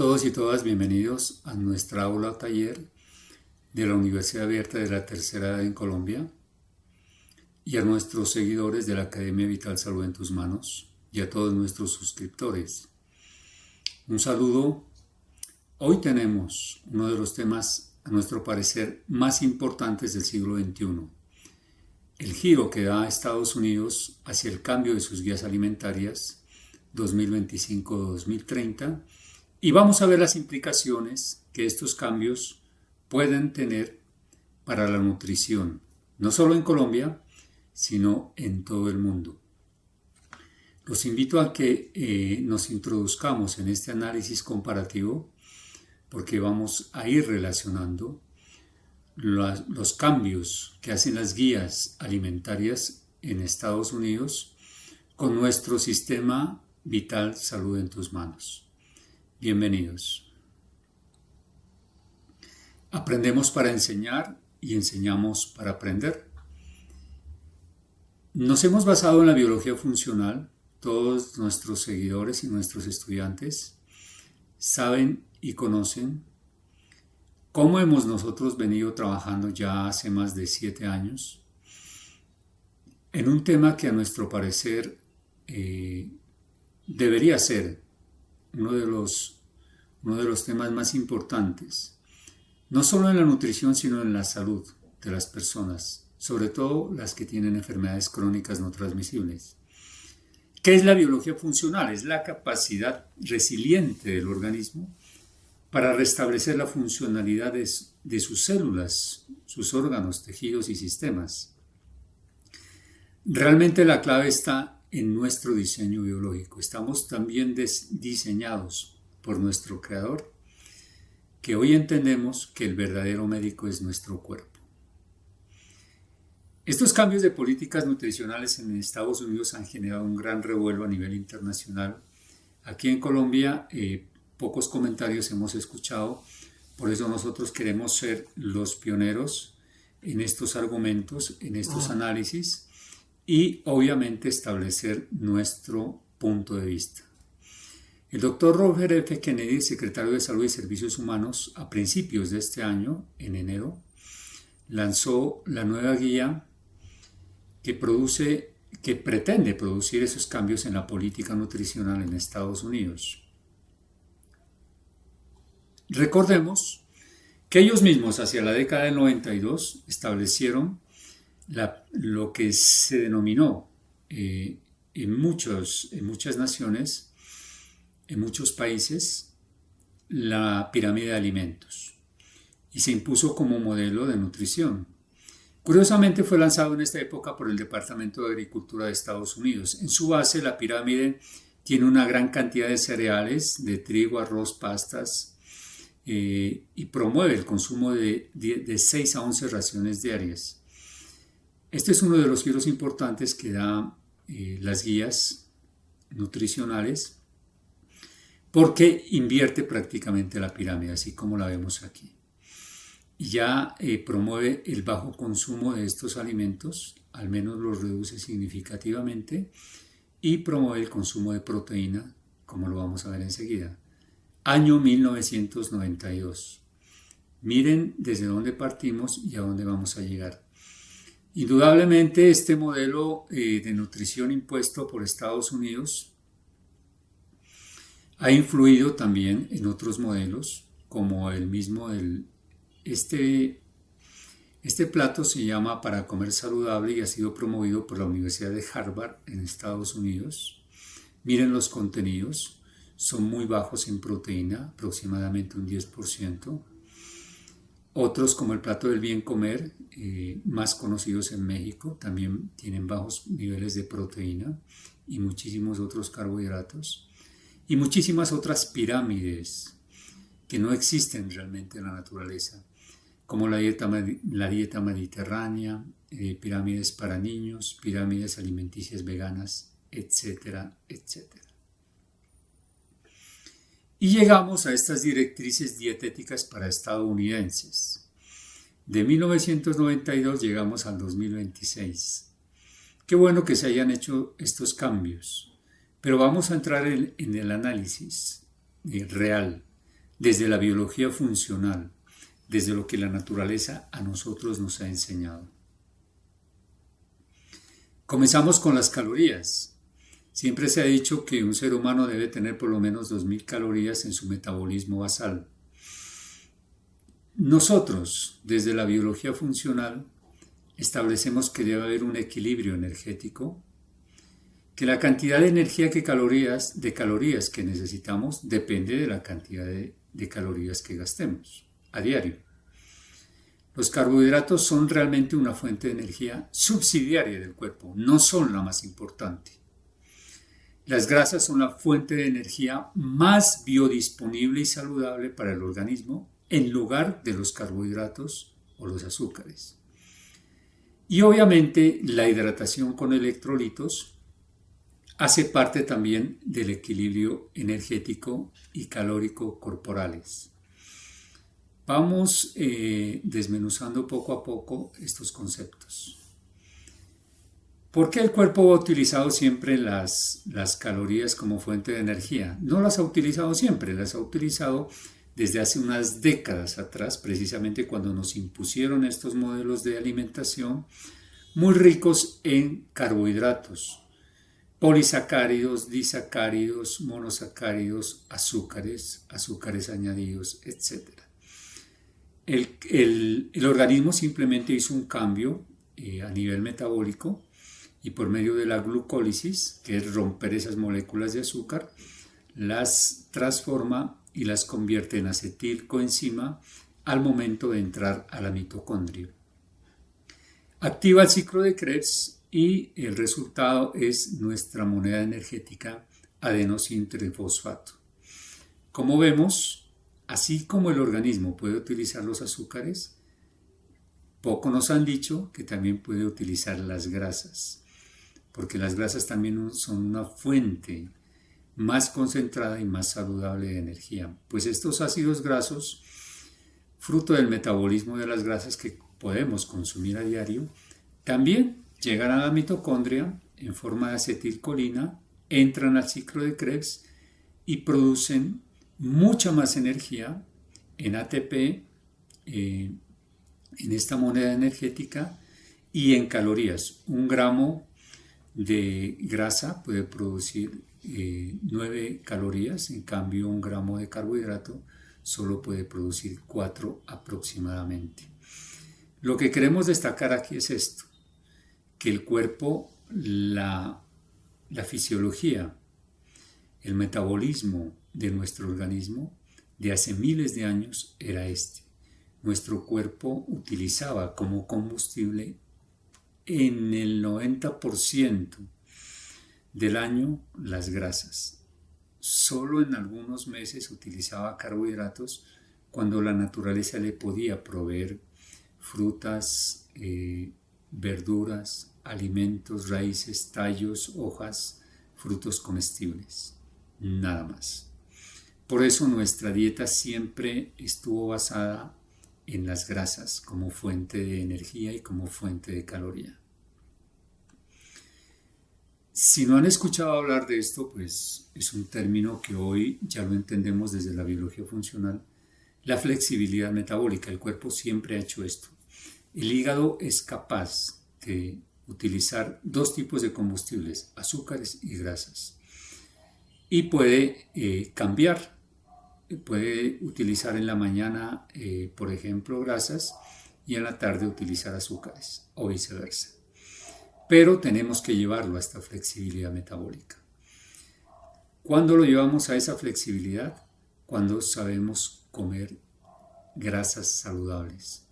todos y todas bienvenidos a nuestra aula o taller de la Universidad Abierta de la Tercera Edad en Colombia y a nuestros seguidores de la Academia Vital Salud en tus Manos y a todos nuestros suscriptores. Un saludo. Hoy tenemos uno de los temas, a nuestro parecer, más importantes del siglo XXI. El giro que da Estados Unidos hacia el cambio de sus guías alimentarias 2025-2030 y vamos a ver las implicaciones que estos cambios pueden tener para la nutrición, no solo en Colombia, sino en todo el mundo. Los invito a que nos introduzcamos en este análisis comparativo porque vamos a ir relacionando los cambios que hacen las guías alimentarias en Estados Unidos con nuestro sistema vital salud en tus manos. Bienvenidos. Aprendemos para enseñar y enseñamos para aprender. Nos hemos basado en la biología funcional. Todos nuestros seguidores y nuestros estudiantes saben y conocen cómo hemos nosotros venido trabajando ya hace más de 7 años en un tema que a nuestro parecer debería ser uno de los temas más importantes, no solo en la nutrición, sino en la salud de las personas, sobre todo las que tienen enfermedades crónicas no transmisibles. ¿Qué es la biología funcional? Es la capacidad resiliente del organismo para restablecer la funcionalidad de sus células, sus órganos, tejidos y sistemas. Realmente la clave está en nuestro diseño biológico. Estamos también diseñados por nuestro Creador, que hoy entendemos que el verdadero médico es nuestro cuerpo. Estos cambios de políticas nutricionales en Estados Unidos han generado un gran revuelo a nivel internacional. Aquí en Colombia, pocos comentarios hemos escuchado, por eso nosotros queremos ser los pioneros en estos argumentos, en estos análisis y obviamente establecer nuestro punto de vista. El doctor Robert F. Kennedy, secretario de Salud y Servicios Humanos, a principios de este año, en enero, lanzó la nueva guía que pretende producir esos cambios en la política nutricional en Estados Unidos. Recordemos que ellos mismos hacia la década del 92 establecieron lo que se denominó en muchas naciones, en muchos países, la pirámide de alimentos y se impuso como modelo de nutrición. Curiosamente fue lanzado en esta época por el Departamento de Agricultura de Estados Unidos. En su base la pirámide tiene una gran cantidad de cereales, de trigo, arroz, pastas y promueve el consumo de 6 a 11 raciones diarias. Este es uno de los giros importantes que da las guías nutricionales porque invierte prácticamente la pirámide, así como la vemos aquí. Y ya promueve el bajo consumo de estos alimentos, al menos los reduce significativamente, y promueve el consumo de proteína, como lo vamos a ver enseguida. Año 1992. Miren desde dónde partimos y a dónde vamos a llegar. Indudablemente este modelo de nutrición impuesto por Estados Unidos ha influido también en otros modelos, como el mismo Este plato se llama Para Comer Saludable y ha sido promovido por la Universidad de Harvard en Estados Unidos. Miren los contenidos, son muy bajos en proteína, aproximadamente un 10%. Otros, como el plato del bien comer, más conocidos en México, también tienen bajos niveles de proteína y muchísimos otros carbohidratos. Y muchísimas otras pirámides que no existen realmente en la naturaleza, como la dieta mediterránea, pirámides para niños, pirámides alimenticias veganas, etcétera, etcétera. Y llegamos a estas directrices dietéticas para estadounidenses. De 1992 llegamos al 2026. Qué bueno que se hayan hecho estos cambios, pero vamos a entrar en el análisis real desde la biología funcional, desde lo que la naturaleza a nosotros nos ha enseñado. Comenzamos con las calorías. Siempre se ha dicho que un ser humano debe tener por lo menos 2000 calorías en su metabolismo basal. Nosotros, desde la biología funcional, establecemos que debe haber un equilibrio energético, que la cantidad de energía de calorías que necesitamos depende de la cantidad de calorías que gastemos a diario. Los carbohidratos son realmente una fuente de energía subsidiaria del cuerpo, no son la más importante. Las grasas son la fuente de energía más biodisponible y saludable para el organismo en lugar de los carbohidratos o los azúcares. Y obviamente la hidratación con electrolitos hace parte también del equilibrio energético y calórico corporales. Vamos desmenuzando poco a poco estos conceptos. ¿Por qué el cuerpo ha utilizado siempre las calorías como fuente de energía? No las ha utilizado siempre, las ha utilizado desde hace unas décadas atrás, precisamente cuando nos impusieron estos modelos de alimentación muy ricos en carbohidratos, polisacáridos, disacáridos, monosacáridos, azúcares añadidos, etc. El organismo simplemente hizo un cambio a nivel metabólico y por medio de la glucólisis, que es romper esas moléculas de azúcar, las transforma y las convierte en acetilcoenzima al momento de entrar a la mitocondria. Activa el ciclo de Krebs y el resultado es nuestra moneda energética adenosintrifosfato. Como vemos, así como el organismo puede utilizar los azúcares, poco nos han dicho que también puede utilizar las grasas, porque las grasas también son una fuente más concentrada y más saludable de energía. Pues estos ácidos grasos, fruto del metabolismo de las grasas que podemos consumir a diario, también llegan a la mitocondria en forma de acetilcolina, entran al ciclo de Krebs y producen mucha más energía en ATP, en esta moneda energética y en calorías. 1 gramo de grasa puede producir 9 calorías, en cambio 1 gramo de carbohidrato solo puede producir 4 aproximadamente. Lo que queremos destacar aquí es esto, que el cuerpo, la fisiología, el metabolismo de nuestro organismo de hace miles de años era este. Nuestro cuerpo utilizaba como combustible en el 90% del año las grasas. Solo en algunos meses utilizaba carbohidratos cuando la naturaleza le podía proveer frutas, verduras, alimentos, raíces, tallos, hojas, frutos comestibles. Nada más. Por eso nuestra dieta siempre estuvo basada en las grasas como fuente de energía y como fuente de caloría. Si no han escuchado hablar de esto, pues es un término que hoy ya lo entendemos desde la biología funcional, la flexibilidad metabólica. El cuerpo siempre ha hecho esto. El hígado es capaz de utilizar 2 tipos de combustibles, azúcares y grasas, y puede cambiar. Puede utilizar en la mañana, por ejemplo, grasas y en la tarde utilizar azúcares o viceversa. Pero tenemos que llevarlo a esta flexibilidad metabólica. ¿Cuándo lo llevamos a esa flexibilidad? Cuando sabemos comer grasas saludables.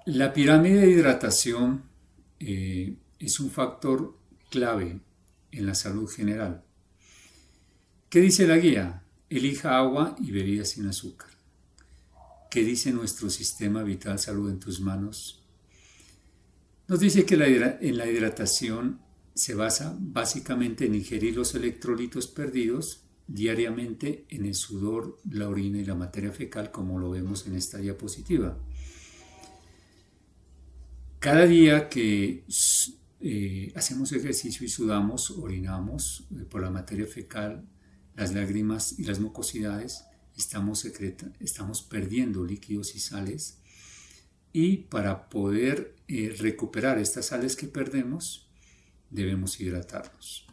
La pirámide de hidratación es un factor clave en la salud general. ¿Qué dice la guía? Elija agua y bebidas sin azúcar. ¿Qué dice nuestro sistema vital Salud en tus manos? Nos dice que en la hidratación se basa básicamente en ingerir los electrolitos perdidos diariamente en el sudor, la orina y la materia fecal, como lo vemos en esta diapositiva. Cada día que hacemos ejercicio y sudamos, orinamos por la materia fecal, las lágrimas y las mucosidades, estamos perdiendo líquidos y sales, y para poder recuperar estas sales que perdemos, debemos hidratarnos.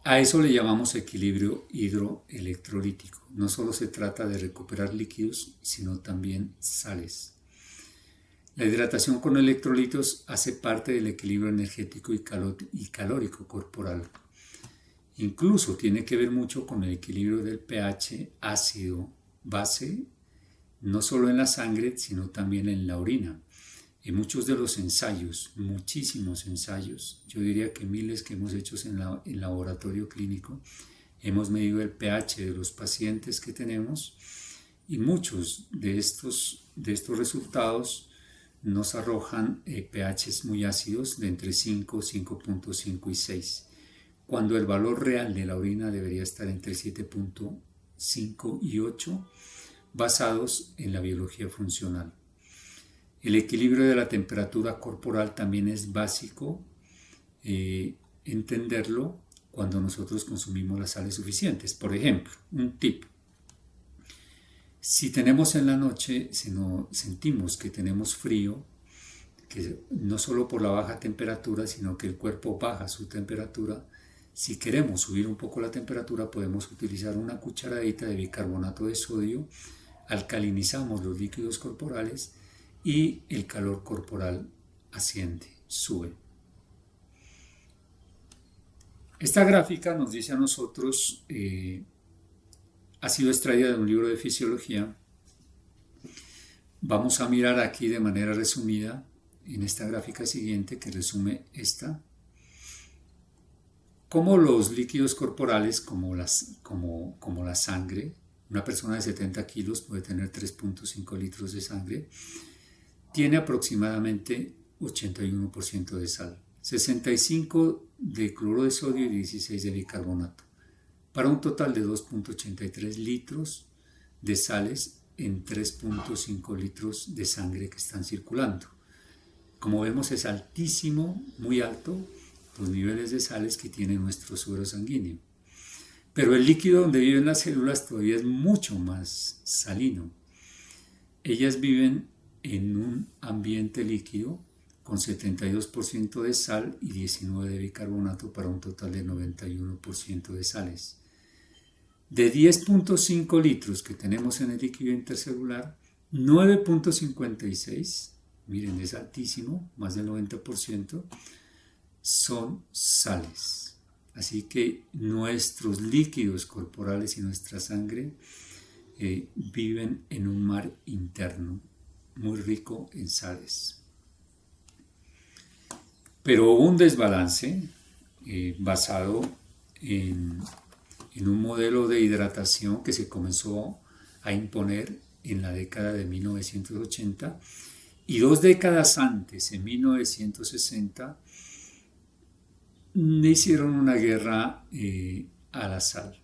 A eso le llamamos equilibrio hidroelectrolítico. No solo se trata de recuperar líquidos, sino también sales. La hidratación con electrolitos hace parte del equilibrio energético y calórico corporal. Incluso tiene que ver mucho con el equilibrio del pH ácido-base, no solo en la sangre, sino también en la orina. En muchos de los ensayos, muchísimos ensayos, yo diría que miles que hemos hecho en laboratorio clínico, hemos medido el pH de los pacientes que tenemos, y muchos de estos resultados nos arrojan pHs muy ácidos de entre 5, 5.5 y 6, cuando el valor real de la orina debería estar entre 7.5 y 8, basados en la biología funcional. El equilibrio de la temperatura corporal también es básico entenderlo cuando nosotros consumimos las sales suficientes. Por ejemplo, un tip: si tenemos en la noche, si no sentimos que tenemos frío, que no solo por la baja temperatura, sino que el cuerpo baja su temperatura, si queremos subir un poco la temperatura, podemos utilizar una cucharadita de bicarbonato de sodio, alcalinizamos los líquidos corporales y el calor corporal asciende, sube. Esta gráfica nos dice a nosotros, ha sido extraída de un libro de fisiología. Vamos a mirar aquí de manera resumida en esta gráfica siguiente, que resume esta, cómo los líquidos corporales, como la sangre, una persona de 70 kilos puede tener 3.5 litros de sangre, tiene aproximadamente 81% de sal, 65 de cloruro de sodio y 16 de bicarbonato, para un total de 2.83 litros de sales en 3.5 litros de sangre que están circulando. Como vemos, es altísimo, muy alto, los niveles de sales que tiene nuestro suero sanguíneo. Pero el líquido donde viven las células todavía es mucho más salino. Ellas viven en un ambiente líquido con 72% de sal y 19% de bicarbonato, para un total de 91% de sales. De 10.5 litros que tenemos en el líquido intercelular, 9.56, miren, es altísimo, más del 90%, son sales. Así que nuestros líquidos corporales y nuestra sangre viven en un mar interno muy rico en sales. Pero hubo un desbalance basado en un modelo de hidratación que se comenzó a imponer en la década de 1980, y 2 décadas antes, en 1960, le hicieron una guerra a la sal.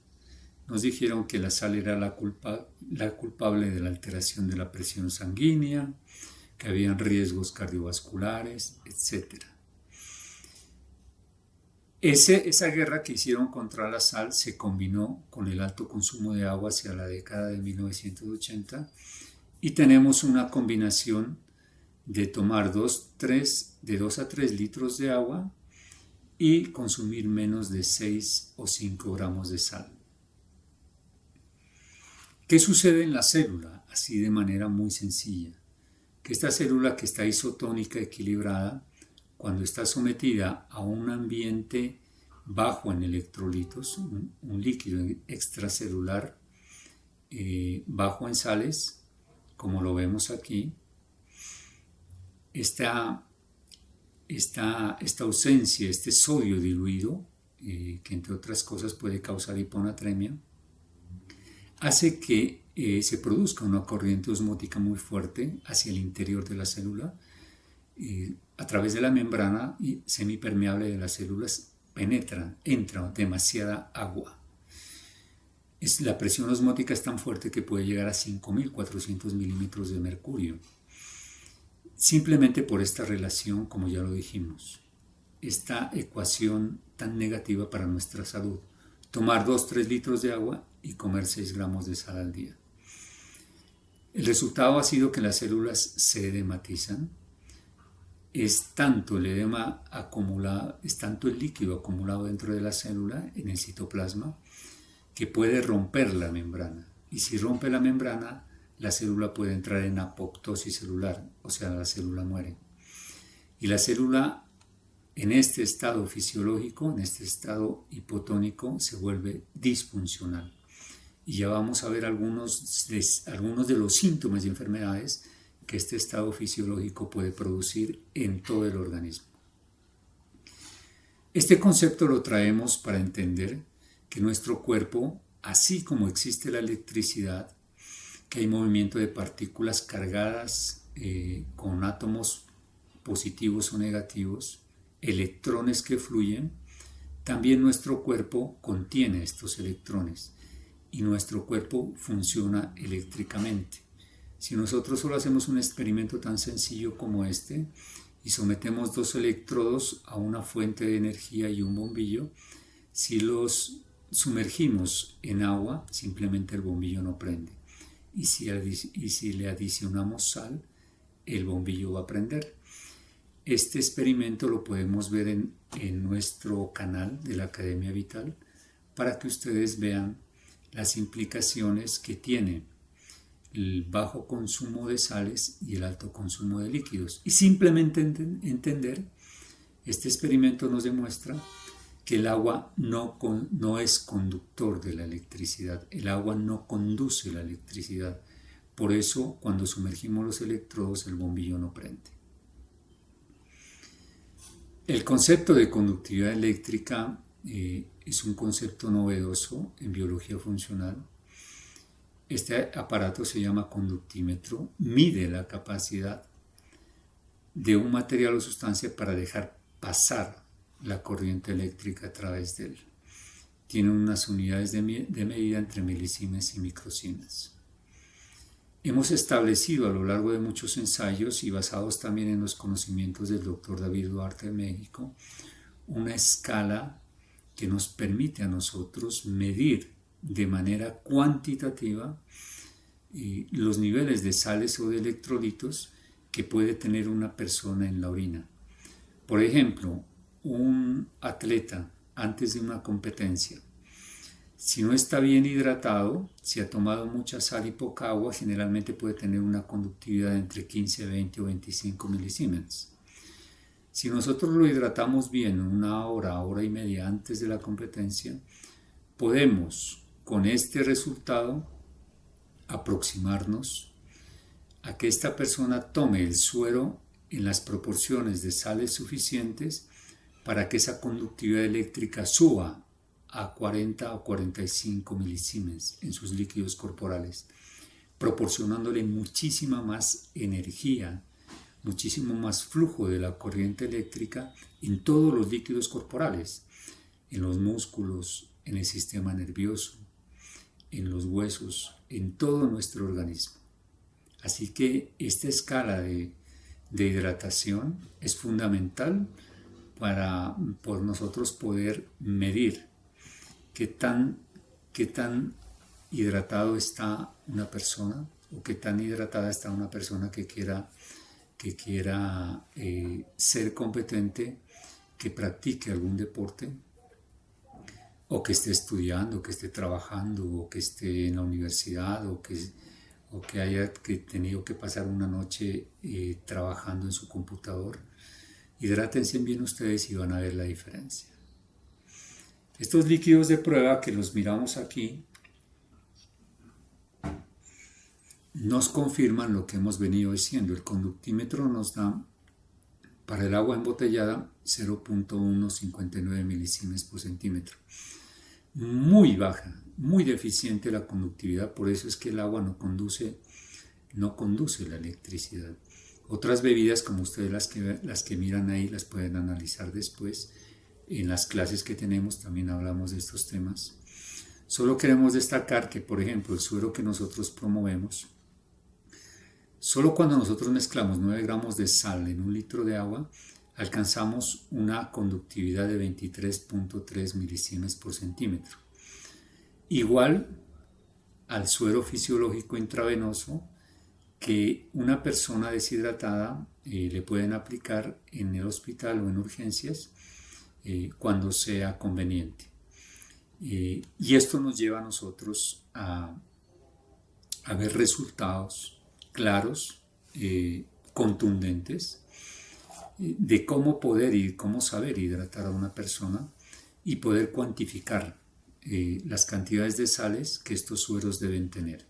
Nos dijeron que la sal era la culpable de la alteración de la presión sanguínea, que habían riesgos cardiovasculares, etc. Esa guerra que hicieron contra la sal se combinó con el alto consumo de agua hacia la década de 1980, y tenemos una combinación de tomar de 2 a 3 litros de agua y consumir menos de 6 o 5 gramos de sal. ¿Qué sucede en la célula? Así de manera muy sencilla, que esta célula, que está isotónica, equilibrada, cuando está sometida a un ambiente bajo en electrolitos, un líquido extracelular bajo en sales, como lo vemos aquí, esta ausencia, este sodio diluido, que entre otras cosas puede causar hiponatremia, hace que se produzca una corriente osmótica muy fuerte hacia el interior de la célula. A través de la membrana semipermeable de las células entra demasiada agua. La presión osmótica es tan fuerte que puede llegar a 5.400 milímetros de mercurio. Simplemente por esta relación, como ya lo dijimos, esta ecuación tan negativa para nuestra salud. tomar 2-3 litros de agua y comer 6 gramos de sal al día. El resultado ha sido que las células se edematizan. Es tanto el edema acumulado, es tanto el líquido acumulado dentro de la célula, en el citoplasma, que puede romper la membrana. Y si rompe la membrana, la célula puede entrar en apoptosis celular, o sea, la célula muere. Y la célula, en este estado fisiológico, en este estado hipotónico, se vuelve disfuncional. Y ya vamos a ver algunos de los síntomas y enfermedades que este estado fisiológico puede producir en todo el organismo. Este concepto lo traemos para entender que nuestro cuerpo, así como existe la electricidad, que hay movimiento de partículas cargadas con átomos positivos o negativos, electrones que fluyen, también nuestro cuerpo contiene estos electrones y nuestro cuerpo funciona eléctricamente. Si nosotros solo hacemos un experimento tan sencillo como este y sometemos 2 electrodos a una fuente de energía y un bombillo, si los sumergimos en agua, simplemente el bombillo no prende. Y si le adicionamos sal, el bombillo va a prender. Este experimento lo podemos ver en nuestro canal de la Academia Vital para que ustedes vean las implicaciones que tiene el bajo consumo de sales y el alto consumo de líquidos. Y simplemente entender, este experimento nos demuestra que el agua no es conductor de la electricidad, el agua no conduce la electricidad. Por eso, cuando sumergimos los electrodos, el bombillo no prende. El concepto de conductividad eléctrica es un concepto novedoso en biología funcional. Este aparato se llama conductímetro, mide la capacidad de un material o sustancia para dejar pasar la corriente eléctrica a través de él. Tiene unas unidades de medida entre milisiemens y microsiemens. Hemos establecido a lo largo de muchos ensayos y basados también en los conocimientos del Dr. David Duarte de México, una escala que nos permite a nosotros medir de manera cuantitativa los niveles de sales o de electrolitos que puede tener una persona en la orina. Por ejemplo, un atleta antes de una competencia, si no está bien hidratado, si ha tomado mucha sal y poca agua, generalmente puede tener una conductividad entre 15, 20 o 25 milisiemens. Si nosotros lo hidratamos bien 1 hora, hora y media antes de la competencia, podemos con este resultado aproximarnos a que esta persona tome el suero en las proporciones de sales suficientes para que esa conductividad eléctrica suba a 40 o 45 milisiemens en sus líquidos corporales, proporcionándole muchísima más energía, muchísimo más flujo de la corriente eléctrica en todos los líquidos corporales, en los músculos, en el sistema nervioso, en los huesos, en todo nuestro organismo. Así que esta escala de hidratación es fundamental para por nosotros poder medir qué tan hidratado está una persona o qué tan hidratada está una persona que quiera ser competente, que practique algún deporte o que esté estudiando, que esté trabajando o que esté en la universidad o que haya tenido que pasar una noche trabajando en su computador. Hidrátense bien ustedes y van a ver la diferencia. Estos líquidos de prueba que los miramos aquí nos confirman lo que hemos venido diciendo. El conductímetro nos da para el agua embotellada 0.159 milisiemens por centímetro. Muy baja, muy deficiente la conductividad, por eso es que el agua no conduce la electricidad. Otras bebidas, como ustedes las que miran ahí, las pueden analizar después. En las clases que tenemos también hablamos de estos temas. Solo queremos destacar que, por ejemplo, el suero que nosotros promovemos, solo cuando nosotros mezclamos 9 gramos de sal en 1 litro de agua, alcanzamos una conductividad de 23.3 milisiemens por centímetro. igual al suero fisiológico intravenoso que una persona deshidratada le pueden aplicar en el hospital o en urgencias cuando sea conveniente. Y esto nos lleva a nosotros a ver resultados claros, contundentes, de cómo poder y cómo saber hidratar a una persona y poder cuantificar las cantidades de sales que estos sueros deben tener.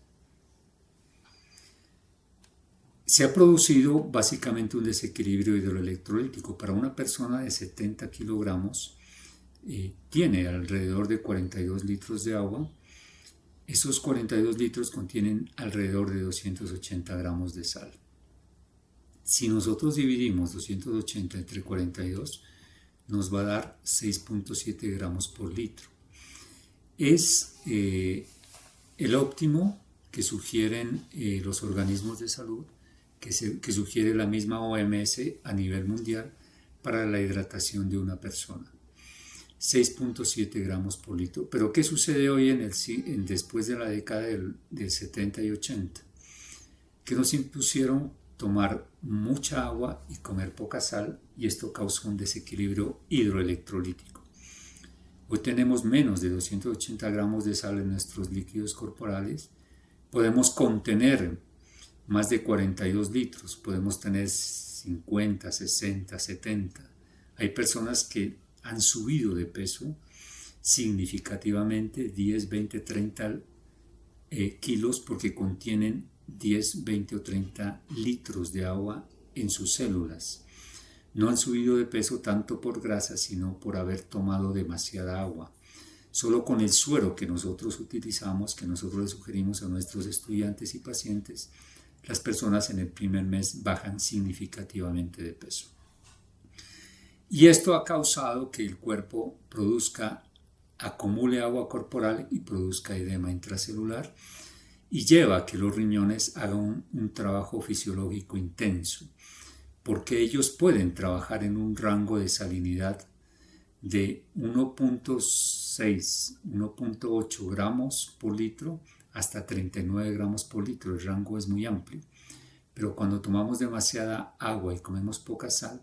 Se ha producido básicamente un desequilibrio hidroelectrolítico. Para una persona de 70 kilogramos tiene alrededor de 42 litros de agua. Esos 42 litros contienen alrededor de 280 gramos de sal. Si nosotros dividimos 280 entre 42, nos va a dar 6.7 gramos por litro. Es el óptimo que sugieren los organismos de salud, que sugiere la misma OMS a nivel mundial para la hidratación de una persona. 6.7 gramos por litro. Pero ¿qué sucede hoy después de la década del 70 y 80? Que nos impusieron tomar mucha agua y comer poca sal, y esto causó un desequilibrio hidroelectrolítico. Hoy tenemos menos de 280 gramos de sal en nuestros líquidos corporales. Podemos contener más de 42 litros, podemos tener 50, 60, 70. Hay personas que han subido de peso significativamente 10, 20, 30 kilos porque contienen 10, 20 o 30 litros de agua en sus células. No han subido de peso tanto por grasa, sino por haber tomado demasiada agua. Solo con el suero que nosotros utilizamos, que nosotros le sugerimos a nuestros estudiantes y pacientes, las personas en el primer mes bajan significativamente de peso. Y esto ha causado que el cuerpo acumule agua corporal y produzca edema intracelular, y lleva a que los riñones hagan un trabajo fisiológico intenso, porque ellos pueden trabajar en un rango de salinidad de 1.6, 1.8 gramos por litro hasta 39 gramos por litro. El rango es muy amplio, pero cuando tomamos demasiada agua y comemos poca sal,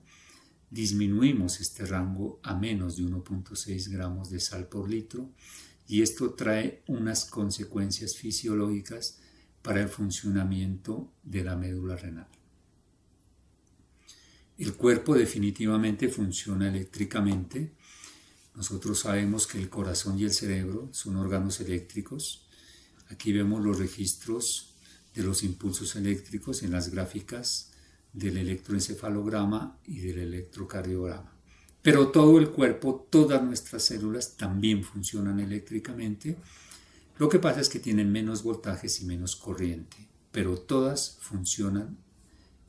disminuimos este rango a menos de 1.6 gramos de sal por litro, y esto trae unas consecuencias fisiológicas para el funcionamiento de la médula renal. El cuerpo definitivamente funciona eléctricamente. Nosotros sabemos que el corazón y el cerebro son órganos eléctricos. Aquí vemos los registros de los impulsos eléctricos en las gráficas del electroencefalograma y del electrocardiograma. Pero todo el cuerpo, todas nuestras células también funcionan eléctricamente. Lo que pasa es que tienen menos voltajes y menos corriente, pero todas funcionan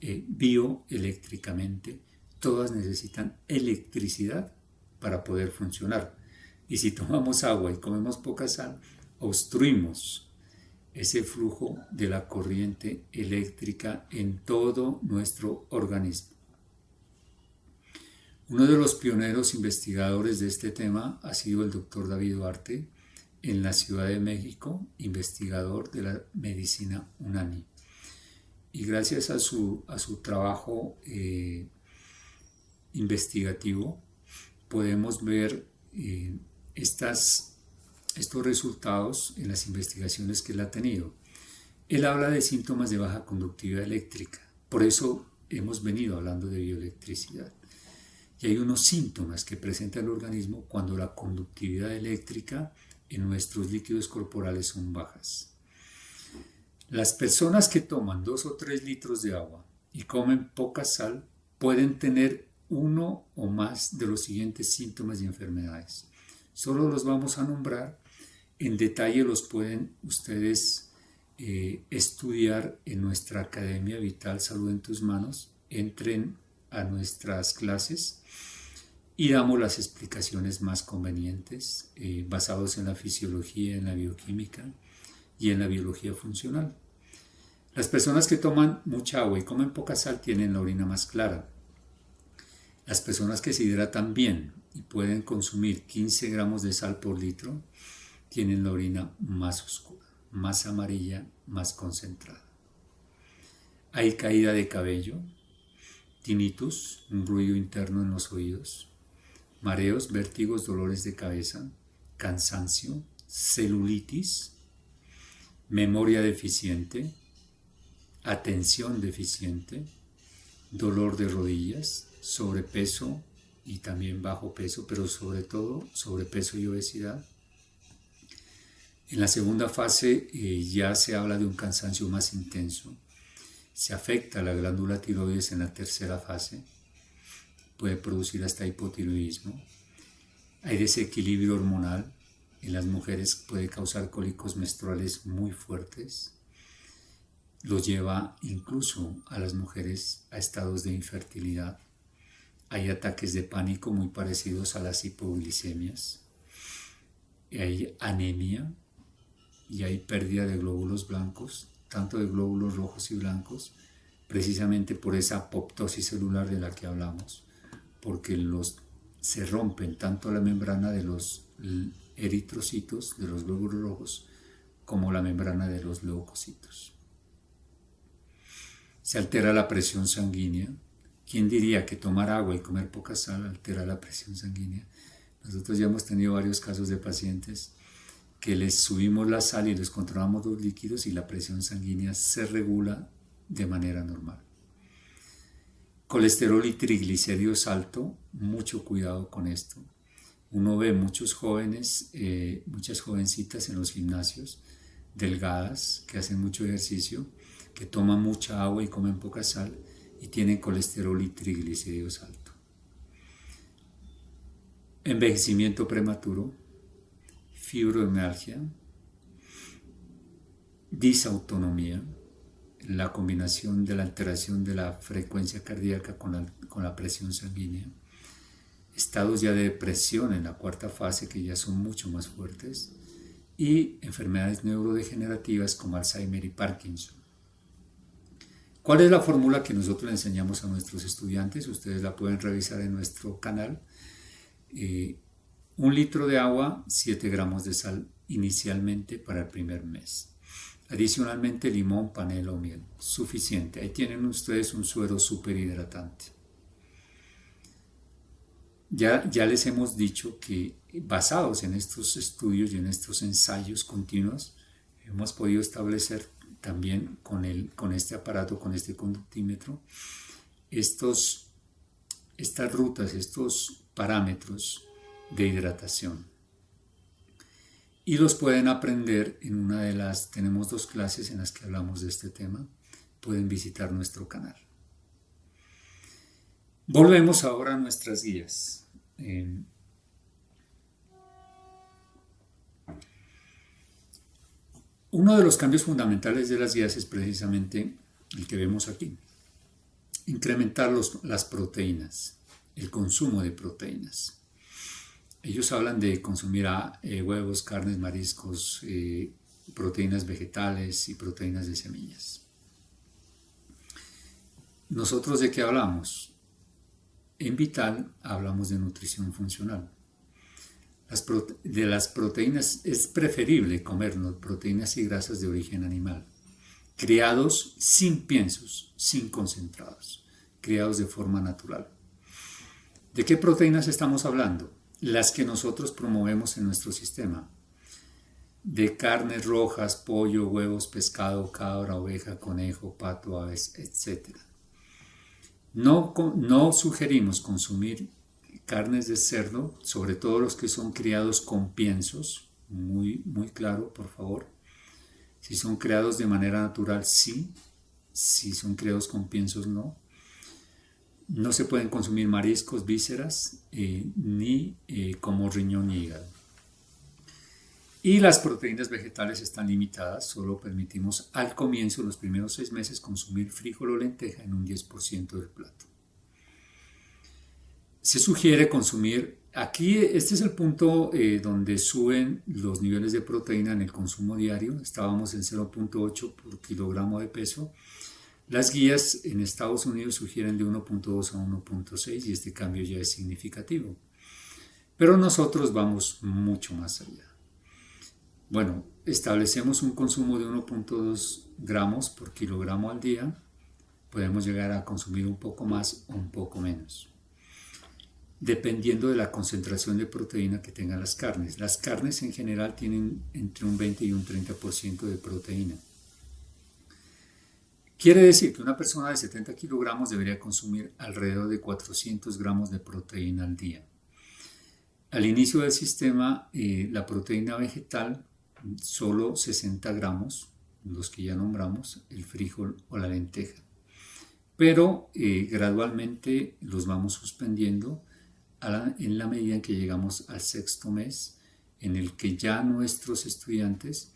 bioeléctricamente. Todas necesitan electricidad para poder funcionar. Y si tomamos agua y comemos poca sal, obstruimos ese flujo de la corriente eléctrica en todo nuestro organismo. Uno de los pioneros investigadores de este tema ha sido el doctor David Duarte, en la Ciudad de México, investigador de la medicina UNAMI. Y gracias a su trabajo investigativo podemos ver estos resultados en las investigaciones que él ha tenido. Él habla de síntomas de baja conductividad eléctrica, por eso hemos venido hablando de bioelectricidad. Y hay unos síntomas que presenta el organismo cuando la conductividad eléctrica en nuestros líquidos corporales son bajas. Las personas que toman 2 o 3 litros de agua y comen poca sal pueden tener uno o más de los siguientes síntomas y enfermedades. Solo los vamos a nombrar. En detalle los pueden ustedes estudiar en nuestra Academia Vital Salud en tus Manos. Entren a nuestras clases y damos las explicaciones más convenientes basados en la fisiología, en la bioquímica y en la biología funcional. Las personas que toman mucha agua y comen poca sal tienen la orina más clara. Las personas que se hidratan bien y pueden consumir 15 gramos de sal por litro tienen la orina más oscura, más amarilla, más concentrada. Hay caída de cabello, tinnitus, un ruido interno en los oídos, mareos, vértigos, dolores de cabeza, cansancio, celulitis, memoria deficiente, atención deficiente, dolor de rodillas, sobrepeso y también bajo peso, pero sobre todo sobrepeso y obesidad. En la segunda fase ya se habla de un cansancio más intenso. Se afecta la glándula tiroides en la tercera fase. Puede producir hasta hipotiroidismo. Hay desequilibrio hormonal. En las mujeres puede causar cólicos menstruales muy fuertes. Los lleva incluso a las mujeres a estados de infertilidad. Hay ataques de pánico muy parecidos a las hipoglicemias. Hay anemia y hay pérdida de glóbulos blancos, tanto de glóbulos rojos y blancos, precisamente por esa apoptosis celular de la que hablamos, porque se rompen tanto la membrana de los eritrocitos, de los glóbulos rojos, como la membrana de los leucocitos. Se altera la presión sanguínea. ¿Quién diría que tomar agua y comer poca sal altera la presión sanguínea? Nosotros ya hemos tenido varios casos de pacientes que les subimos la sal y les controlamos los líquidos y la presión sanguínea se regula de manera normal. Colesterol y triglicéridos alto, mucho cuidado con esto. Uno ve muchos jóvenes, muchas jovencitas en los gimnasios, delgadas, que hacen mucho ejercicio, que toman mucha agua y comen poca sal y tienen colesterol y triglicéridos alto. Envejecimiento prematuro, fibromialgia, disautonomía, la combinación de la alteración de la frecuencia cardíaca con la presión sanguínea, estados ya de depresión en la cuarta fase que ya son mucho más fuertes y enfermedades neurodegenerativas como Alzheimer y Parkinson. ¿Cuál es la fórmula que nosotros le enseñamos a nuestros estudiantes? Ustedes la pueden revisar en nuestro canal. 1 litro de agua, 7 gramos de sal inicialmente para el primer mes. Adicionalmente limón, panela o miel. Suficiente. Ahí tienen ustedes un suero súper hidratante. Ya les hemos dicho que basados en estos estudios y en estos ensayos continuos, hemos podido establecer también con este aparato, con este conductímetro, estas rutas, estos parámetros de hidratación. Y los pueden aprender en tenemos 2 clases en las que hablamos de este tema. Pueden visitar nuestro canal. Volvemos ahora a nuestras guías. Uno de los cambios fundamentales de las guías es precisamente el que vemos aquí. Incrementar las proteínas, el consumo de proteínas. Ellos hablan de consumir huevos, carnes, mariscos, proteínas vegetales y proteínas de semillas. ¿Nosotros de qué hablamos? En Vital hablamos de nutrición funcional. De las proteínas es preferible comernos proteínas y grasas de origen animal, criados sin piensos, sin concentrados, criados de forma natural. ¿De qué proteínas estamos hablando? Las que nosotros promovemos en nuestro sistema. De carnes rojas, pollo, huevos, pescado, cabra, oveja, conejo, pato, aves, etc. No sugerimos consumir carnes de cerdo, sobre todo los que son criados con piensos, muy claro, por favor. Si son criados de manera natural, sí. Si son criados con piensos, no. No se pueden consumir mariscos, vísceras, ni como riñón y hígado. Y las proteínas vegetales están limitadas, solo permitimos al comienzo, los primeros 6 meses, consumir frijol o lenteja en un 10% del plato. Se sugiere consumir, aquí este es el punto donde suben los niveles de proteína en el consumo diario, estábamos en 0.8 por kilogramo de peso. Las guías en Estados Unidos sugieren de 1.2 a 1.6 y este cambio ya es significativo. Pero nosotros vamos mucho más allá. Bueno, establecemos un consumo de 1,2 gramos por kilogramo al día. Podemos llegar a consumir un poco más o un poco menos, dependiendo de la concentración de proteína que tengan las carnes. Las carnes en general tienen entre un 20 y un 30% de proteína. Quiere decir que una persona de 70 kilogramos debería consumir alrededor de 400 gramos de proteína al día. Al inicio del sistema, la proteína vegetal, solo 60 gramos, los que ya nombramos, el frijol o la lenteja. Pero gradualmente los vamos suspendiendo en la medida en que llegamos al sexto mes, en el que ya nuestros estudiantes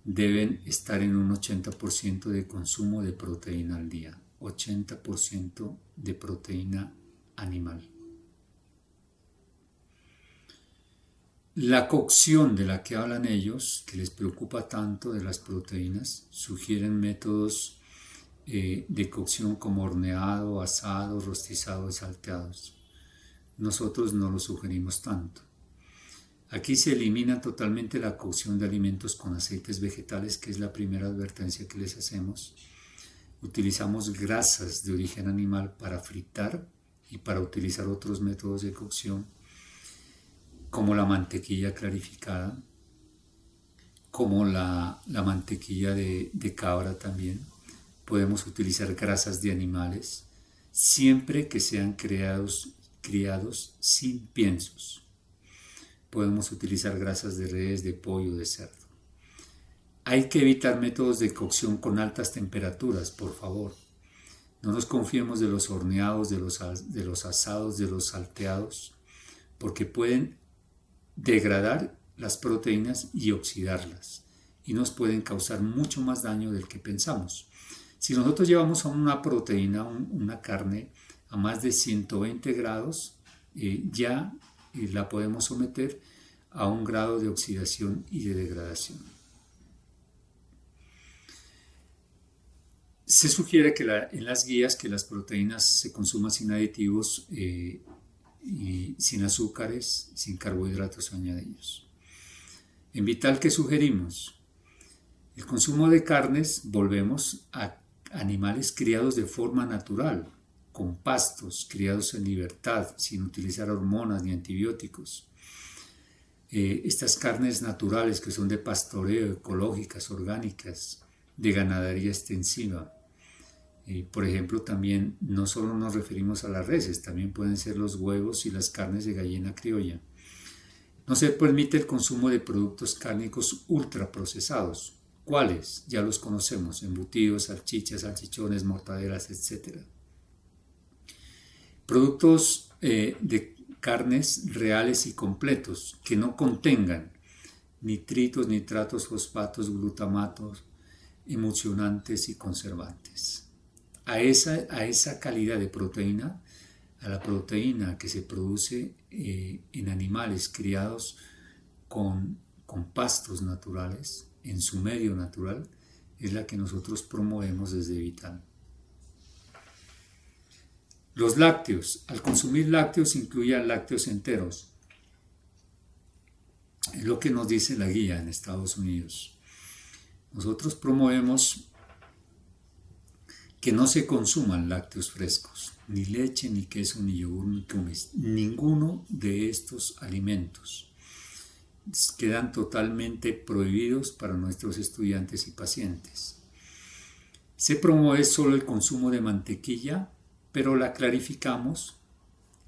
deben estar en un 80% de consumo de proteína al día, 80% de proteína animal. La cocción de la que hablan ellos, que les preocupa tanto de las proteínas, sugieren métodos de cocción como horneado, asado, rostizado y salteados. Nosotros no lo sugerimos tanto. Aquí se elimina totalmente la cocción de alimentos con aceites vegetales, que es la primera advertencia que les hacemos. Utilizamos grasas de origen animal para fritar y para utilizar otros métodos de cocción, como la mantequilla clarificada, como la mantequilla de cabra también. Podemos utilizar grasas de animales, siempre que sean criados sin piensos. Podemos utilizar grasas de res, de pollo, de cerdo. Hay que evitar métodos de cocción con altas temperaturas, por favor. No nos confiemos de los horneados, de los asados, de los salteados, porque pueden degradar las proteínas y oxidarlas, y nos pueden causar mucho más daño del que pensamos. Si nosotros llevamos a una proteína, una carne, a más de 120 grados, ya la podemos someter a un grado de oxidación y de degradación. Se sugiere que en las guías que las proteínas se consuman sin aditivos y sin azúcares, sin carbohidratos añadidos. En Vital, ¿qué sugerimos? El consumo de carnes, volvemos a animales criados de forma natural, con pastos, criados en libertad, sin utilizar hormonas ni antibióticos. Estas carnes naturales que son de pastoreo, ecológicas, orgánicas, de ganadería extensiva. Por ejemplo, también no solo nos referimos a las reses, también pueden ser los huevos y las carnes de gallina criolla. No se permite el consumo de productos cárnicos ultraprocesados. ¿Cuáles? Ya los conocemos: embutidos, salchichas, salchichones, mortadelas, etc. Productos de carnes reales y completos que no contengan nitritos, nitratos, fosfatos, glutamatos, emulsionantes y conservantes. A esa calidad de proteína, a la proteína que se produce en animales criados con pastos naturales, en su medio natural, es la que nosotros promovemos desde Vital. Los lácteos. Al consumir lácteos, incluya lácteos enteros. Es lo que nos dice la guía en Estados Unidos. Nosotros promovemos que no se consuman lácteos frescos, ni leche, ni queso, ni yogur, ni kumis. Ninguno de estos alimentos quedan totalmente prohibidos para nuestros estudiantes y pacientes. Se promueve solo el consumo de mantequilla, pero la clarificamos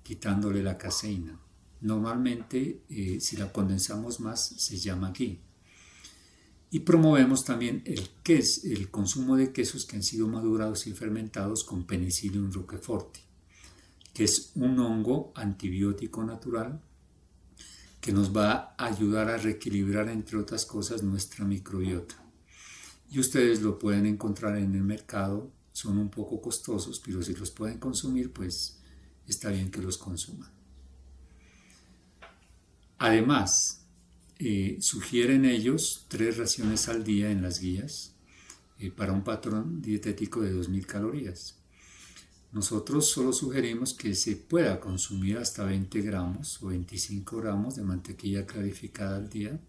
quitándole la caseína. Normalmente, si la condensamos más, se llama ghee. Y promovemos también el consumo de quesos que han sido madurados y fermentados con Penicillium roqueforti, que es un hongo antibiótico natural que nos va a ayudar a reequilibrar, entre otras cosas, nuestra microbiota. Y ustedes lo pueden encontrar en el mercado. Son un poco costosos, pero si los pueden consumir, pues está bien que los consuman. Además, sugieren ellos 3 raciones al día en las guías para un patrón dietético de 2.000 calorías. Nosotros solo sugerimos que se pueda consumir hasta 20 gramos o 25 gramos de mantequilla clarificada al día,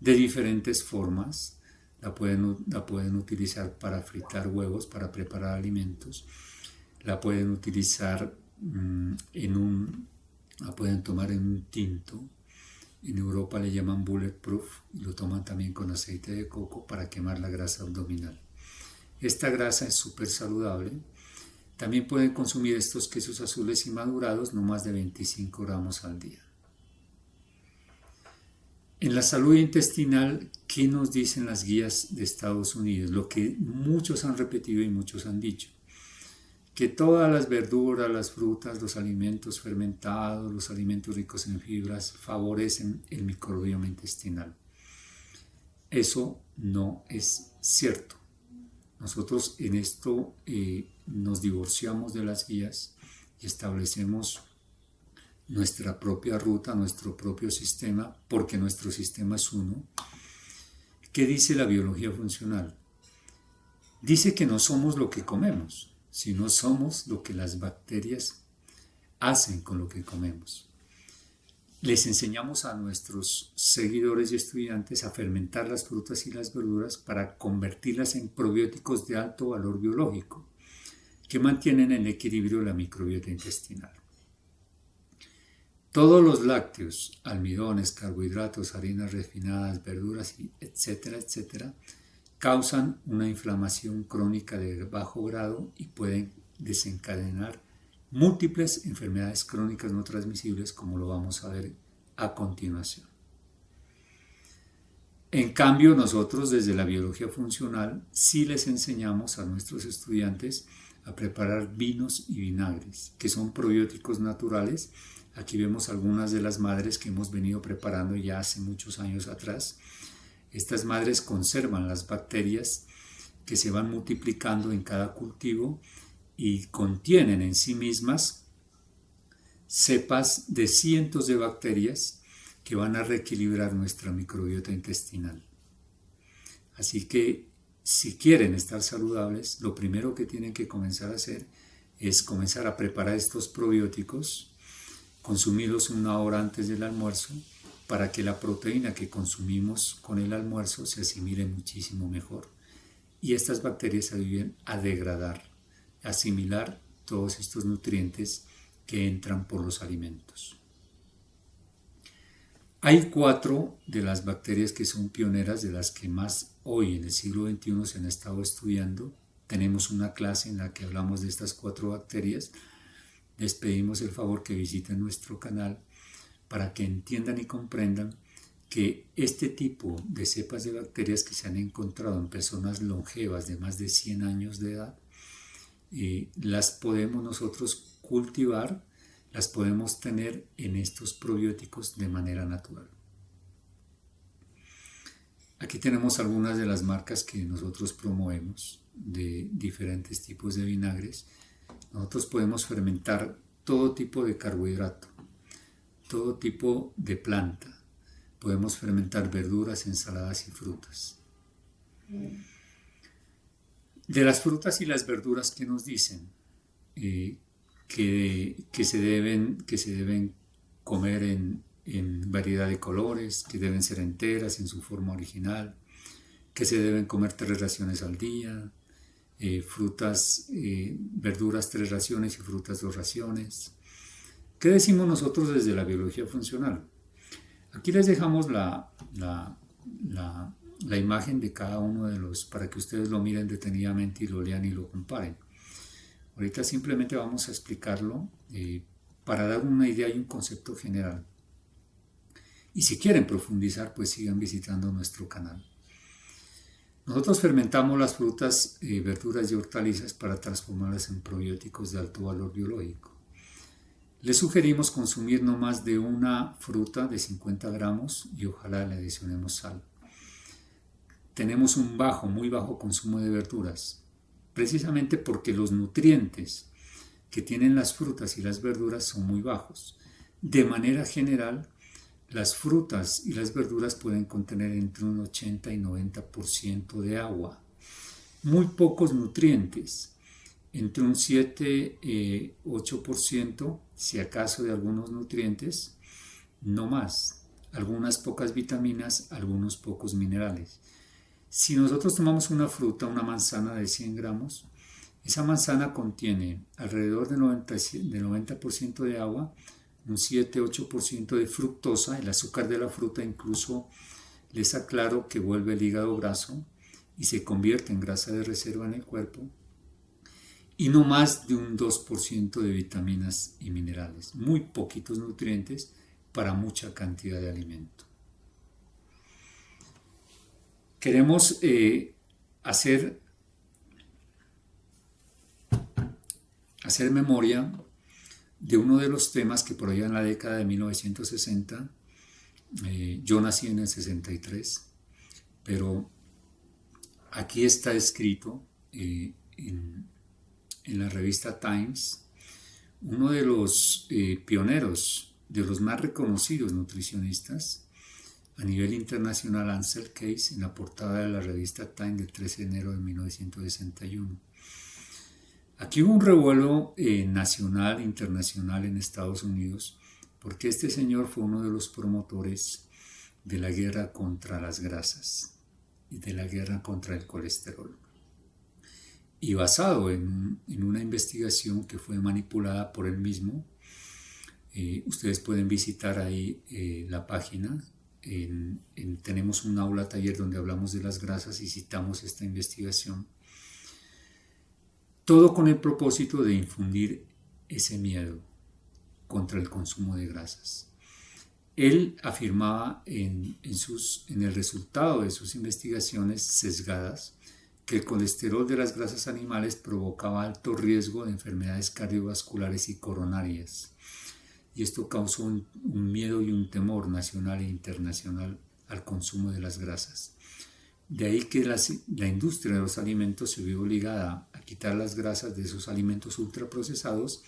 de diferentes formas. La pueden utilizar para fritar huevos, para preparar alimentos. La pueden utilizar la pueden tomar en un tinto. En Europa le llaman bulletproof y lo toman también con aceite de coco para quemar la grasa abdominal. Esta grasa es súper saludable. También pueden consumir estos quesos azules y madurados no más de 25 gramos al día. En la salud intestinal, ¿qué nos dicen las guías de Estados Unidos? Lo que muchos han repetido y muchos han dicho. Que todas las verduras, las frutas, los alimentos fermentados, los alimentos ricos en fibras favorecen el microbioma intestinal. Eso no es cierto. Nosotros en esto nos divorciamos de las guías y establecemos nuestra propia ruta, nuestro propio sistema, porque nuestro sistema es uno. ¿Qué dice la biología funcional? Dice que no somos lo que comemos, sino somos lo que las bacterias hacen con lo que comemos. Les enseñamos a nuestros seguidores y estudiantes a fermentar las frutas y las verduras para convertirlas en probióticos de alto valor biológico que mantienen en equilibrio la microbiota intestinal. Todos los lácteos, almidones, carbohidratos, harinas refinadas, verduras, etcétera, etcétera, causan una inflamación crónica de bajo grado y pueden desencadenar múltiples enfermedades crónicas no transmisibles, como lo vamos a ver a continuación. En cambio, nosotros desde la biología funcional sí les enseñamos a nuestros estudiantes a preparar vinos y vinagres, que son probióticos naturales. Aquí vemos algunas de las madres que hemos venido preparando ya hace muchos años atrás. Estas madres conservan las bacterias que se van multiplicando en cada cultivo y contienen en sí mismas cepas de cientos de bacterias que van a reequilibrar nuestra microbiota intestinal. Así que si quieren estar saludables, lo primero que tienen que comenzar a hacer es comenzar a preparar estos probióticos, consumirlos 1 hora antes del almuerzo para que la proteína que consumimos con el almuerzo se asimile muchísimo mejor y estas bacterias ayuden a degradar, a asimilar todos estos nutrientes que entran por los alimentos. Hay 4 de las bacterias que son pioneras, de las que más hoy en el siglo XXI se han estado estudiando. Tenemos una clase en la que hablamos de estas 4 bacterias. Les pedimos el favor que visiten nuestro canal para que entiendan y comprendan que este tipo de cepas de bacterias que se han encontrado en personas longevas de más de 100 años de edad, las podemos nosotros cultivar, las podemos tener en estos probióticos de manera natural. Aquí tenemos algunas de las marcas que nosotros promovemos de diferentes tipos de vinagres. Nosotros podemos fermentar todo tipo de carbohidrato, todo tipo de planta. Podemos fermentar verduras, ensaladas y frutas. De las frutas y las verduras, ¿qué nos dicen? Que se deben comer en variedad de colores, que deben ser enteras en su forma original, que se deben comer 3 raciones al día, verduras 3 raciones y frutas 2 raciones. ¿Qué decimos nosotros desde la biología funcional? Aquí les dejamos la imagen de cada uno de los, para que ustedes lo miren detenidamente y lo lean y lo comparen. Ahorita simplemente vamos a explicarlo para dar una idea y un concepto general. Y si quieren profundizar, pues sigan visitando nuestro canal. Nosotros fermentamos las frutas, verduras y hortalizas para transformarlas en probióticos de alto valor biológico. Les sugerimos consumir no más de una fruta de 50 gramos y ojalá le adicionemos sal. Tenemos un muy bajo consumo de verduras, precisamente porque los nutrientes que tienen las frutas y las verduras son muy bajos. De manera general, las frutas y las verduras pueden contener entre un 80 y 90% de agua, muy pocos nutrientes, entre un 7-8%, si acaso, de algunos nutrientes, no más. algunas pocas vitaminas, algunos pocos minerales. Si nosotros tomamos una fruta, una manzana de 100 gramos, esa manzana contiene alrededor del 90% de agua, un 7-8% de fructosa, el azúcar de la fruta incluso les aclaro que vuelve el hígado graso y se convierte en grasa de reserva en el cuerpo, y no más de un 2% de vitaminas y minerales, muy poquitos nutrientes para mucha cantidad de alimento. Queremos hacer memoria de uno de los temas que por allá en la década de 1960, yo nací en el 63, pero aquí está escrito en la revista Times, uno de los pioneros, de los más reconocidos nutricionistas a nivel internacional, Ansel Keys, en la portada de la revista Time del 13 de enero de 1961. Aquí hubo un revuelo nacional e internacional en Estados Unidos porque este señor fue uno de los promotores de la guerra contra las grasas y de la guerra contra el colesterol. Y basado en una investigación que fue manipulada por él mismo, ustedes pueden visitar ahí la página. Tenemos un aula taller donde hablamos de las grasas y citamos esta investigación. Todo con el propósito de infundir ese miedo contra el consumo de grasas. Él afirmaba en el resultado de sus investigaciones sesgadas que el colesterol de las grasas animales provocaba alto riesgo de enfermedades cardiovasculares y coronarias. Y esto causó un miedo y un temor nacional e internacional al consumo de las grasas. De ahí que la industria de los alimentos se vio obligada a quitar las grasas de esos alimentos ultraprocesados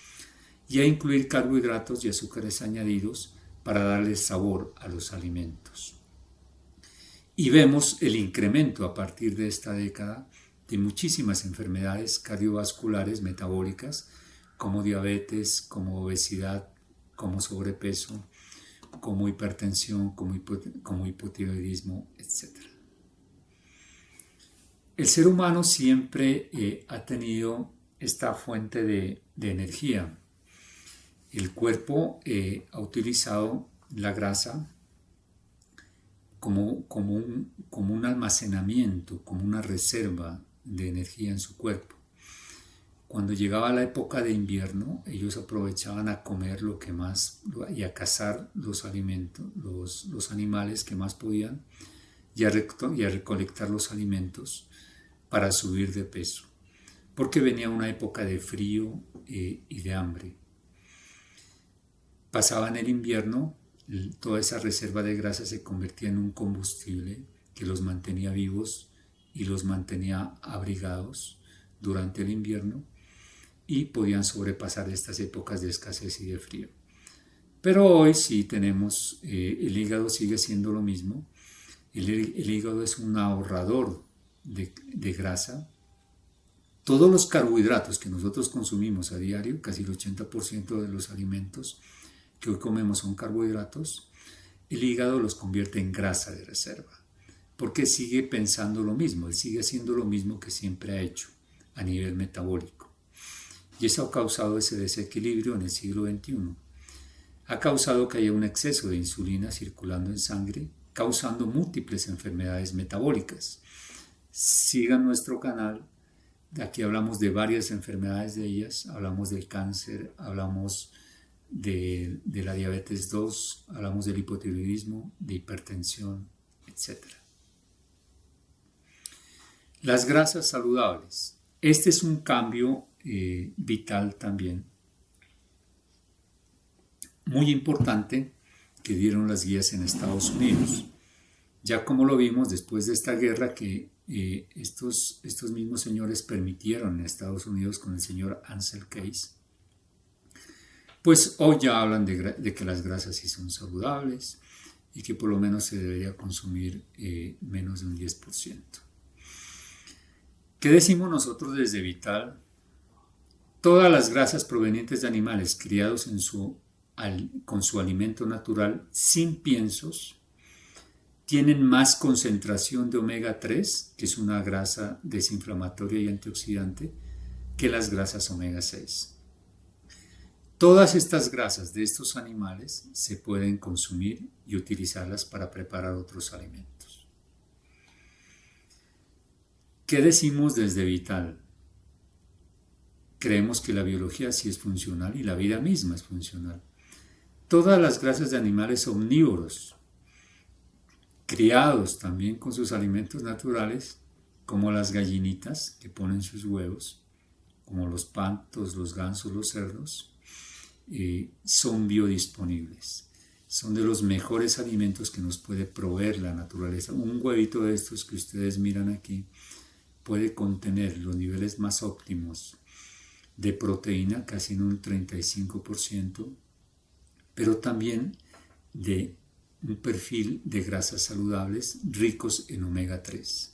y a incluir carbohidratos y azúcares añadidos para darles sabor a los alimentos. Y vemos el incremento a partir de esta década de muchísimas enfermedades cardiovasculares metabólicas como diabetes, como obesidad, como sobrepeso, como hipertensión, como hipotiroidismo, etc. El ser humano siempre ha tenido esta fuente de energía. El cuerpo ha utilizado la grasa como un almacenamiento, como una reserva de energía en su cuerpo. Cuando llegaba la época de invierno, ellos aprovechaban a comer lo que más y a cazar los alimentos, los animales que más podían y a recolectar los alimentos para subir de peso, porque venía una época de frío y de hambre. Pasaban el invierno, toda esa reserva de grasa se convertía en un combustible que los mantenía vivos y los mantenía abrigados durante el invierno y podían sobrepasar estas épocas de escasez y de frío. Pero hoy sí tenemos, el hígado sigue siendo lo mismo. El hígado es un ahorrador de grasa. Todos los carbohidratos que nosotros consumimos a diario, casi el 80% de los alimentos que hoy comemos son carbohidratos, el hígado los convierte en grasa de reserva, porque sigue pensando lo mismo, él sigue haciendo lo mismo que siempre ha hecho a nivel metabólico. Y eso ha causado ese desequilibrio en el siglo XXI. Ha causado que haya un exceso de insulina circulando en sangre, causando múltiples enfermedades metabólicas. Sigan nuestro canal, aquí hablamos de varias enfermedades de ellas, hablamos del cáncer, hablamos de la diabetes 2, hablamos del hipotiroidismo, de hipertensión, etc. Las grasas saludables. Este es un cambio vital también, muy importante, que dieron las guías en Estados Unidos. Ya como lo vimos después de esta guerra que estos mismos señores permitieron en Estados Unidos con el señor Ansel Keys, pues hoy ya hablan de que las grasas sí son saludables y que por lo menos se debería consumir menos de un 10%. ¿Qué decimos nosotros desde Vital? Todas las grasas provenientes de animales criados en su con su alimento natural sin piensos, tienen más concentración de omega 3, que es una grasa desinflamatoria y antioxidante, que las grasas omega 6. Todas estas grasas de estos animales se pueden consumir y utilizarlas para preparar otros alimentos. ¿Qué decimos desde Vital? Creemos que la biología sí es funcional y la vida misma es funcional. Todas las grasas de animales omnívoros, criados también con sus alimentos naturales, como las gallinitas que ponen sus huevos, como los patos, los gansos, los cerdos, son biodisponibles. Son de los mejores alimentos que nos puede proveer la naturaleza. Un huevito de estos que ustedes miran aquí puede contener los niveles más óptimos de proteína, casi en un 35%, pero también de un perfil de grasas saludables ricos en omega 3.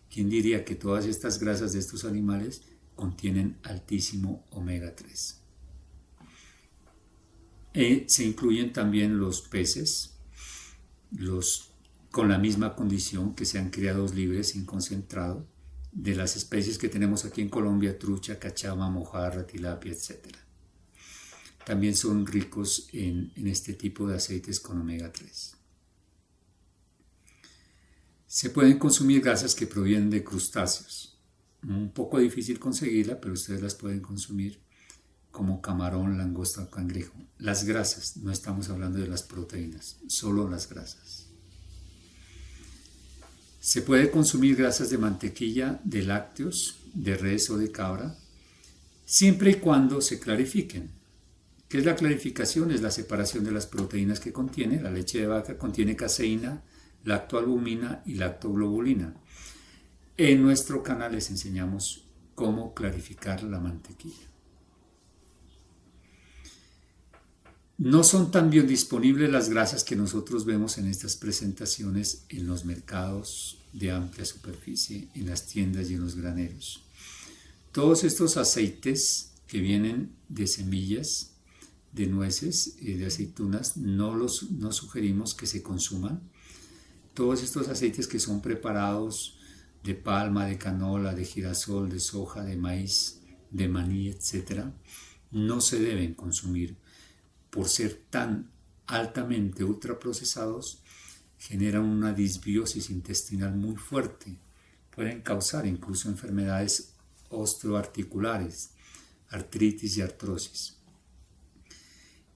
¿Quién diría que todas estas grasas de estos animales contienen altísimo omega 3? Se incluyen también los peces, con la misma condición, que sean criados libres sin concentrado, de las especies que tenemos aquí en Colombia: trucha, cachama, mojarra, tilapia, etc. También son ricos en este tipo de aceites con omega 3. Se pueden consumir grasas que provienen de crustáceos. Un poco difícil conseguirla, pero ustedes las pueden consumir, como camarón, langosta o cangrejo. Las grasas, no estamos hablando de las proteínas, solo las grasas. Se puede consumir grasas de mantequilla, de lácteos, de res o de cabra, siempre y cuando se clarifiquen. ¿Qué es la clarificación? Es la separación de las proteínas que contiene. La leche de vaca contiene caseína, lactoalbumina y lactoglobulina. En nuestro canal les enseñamos cómo clarificar la mantequilla. No son tan biodisponibles las grasas que nosotros vemos en estas presentaciones en los mercados de amplia superficie, en las tiendas y en los graneros. Todos estos aceites que vienen de semillas, de nueces y de aceitunas, no sugerimos que se consuman. Todos estos aceites que son preparados de palma, de canola, de girasol, de soja, de maíz, de maní, etc., no se deben consumir. Por ser tan altamente ultraprocesados, generan una disbiosis intestinal muy fuerte. Pueden causar incluso enfermedades osteoarticulares, artritis y artrosis.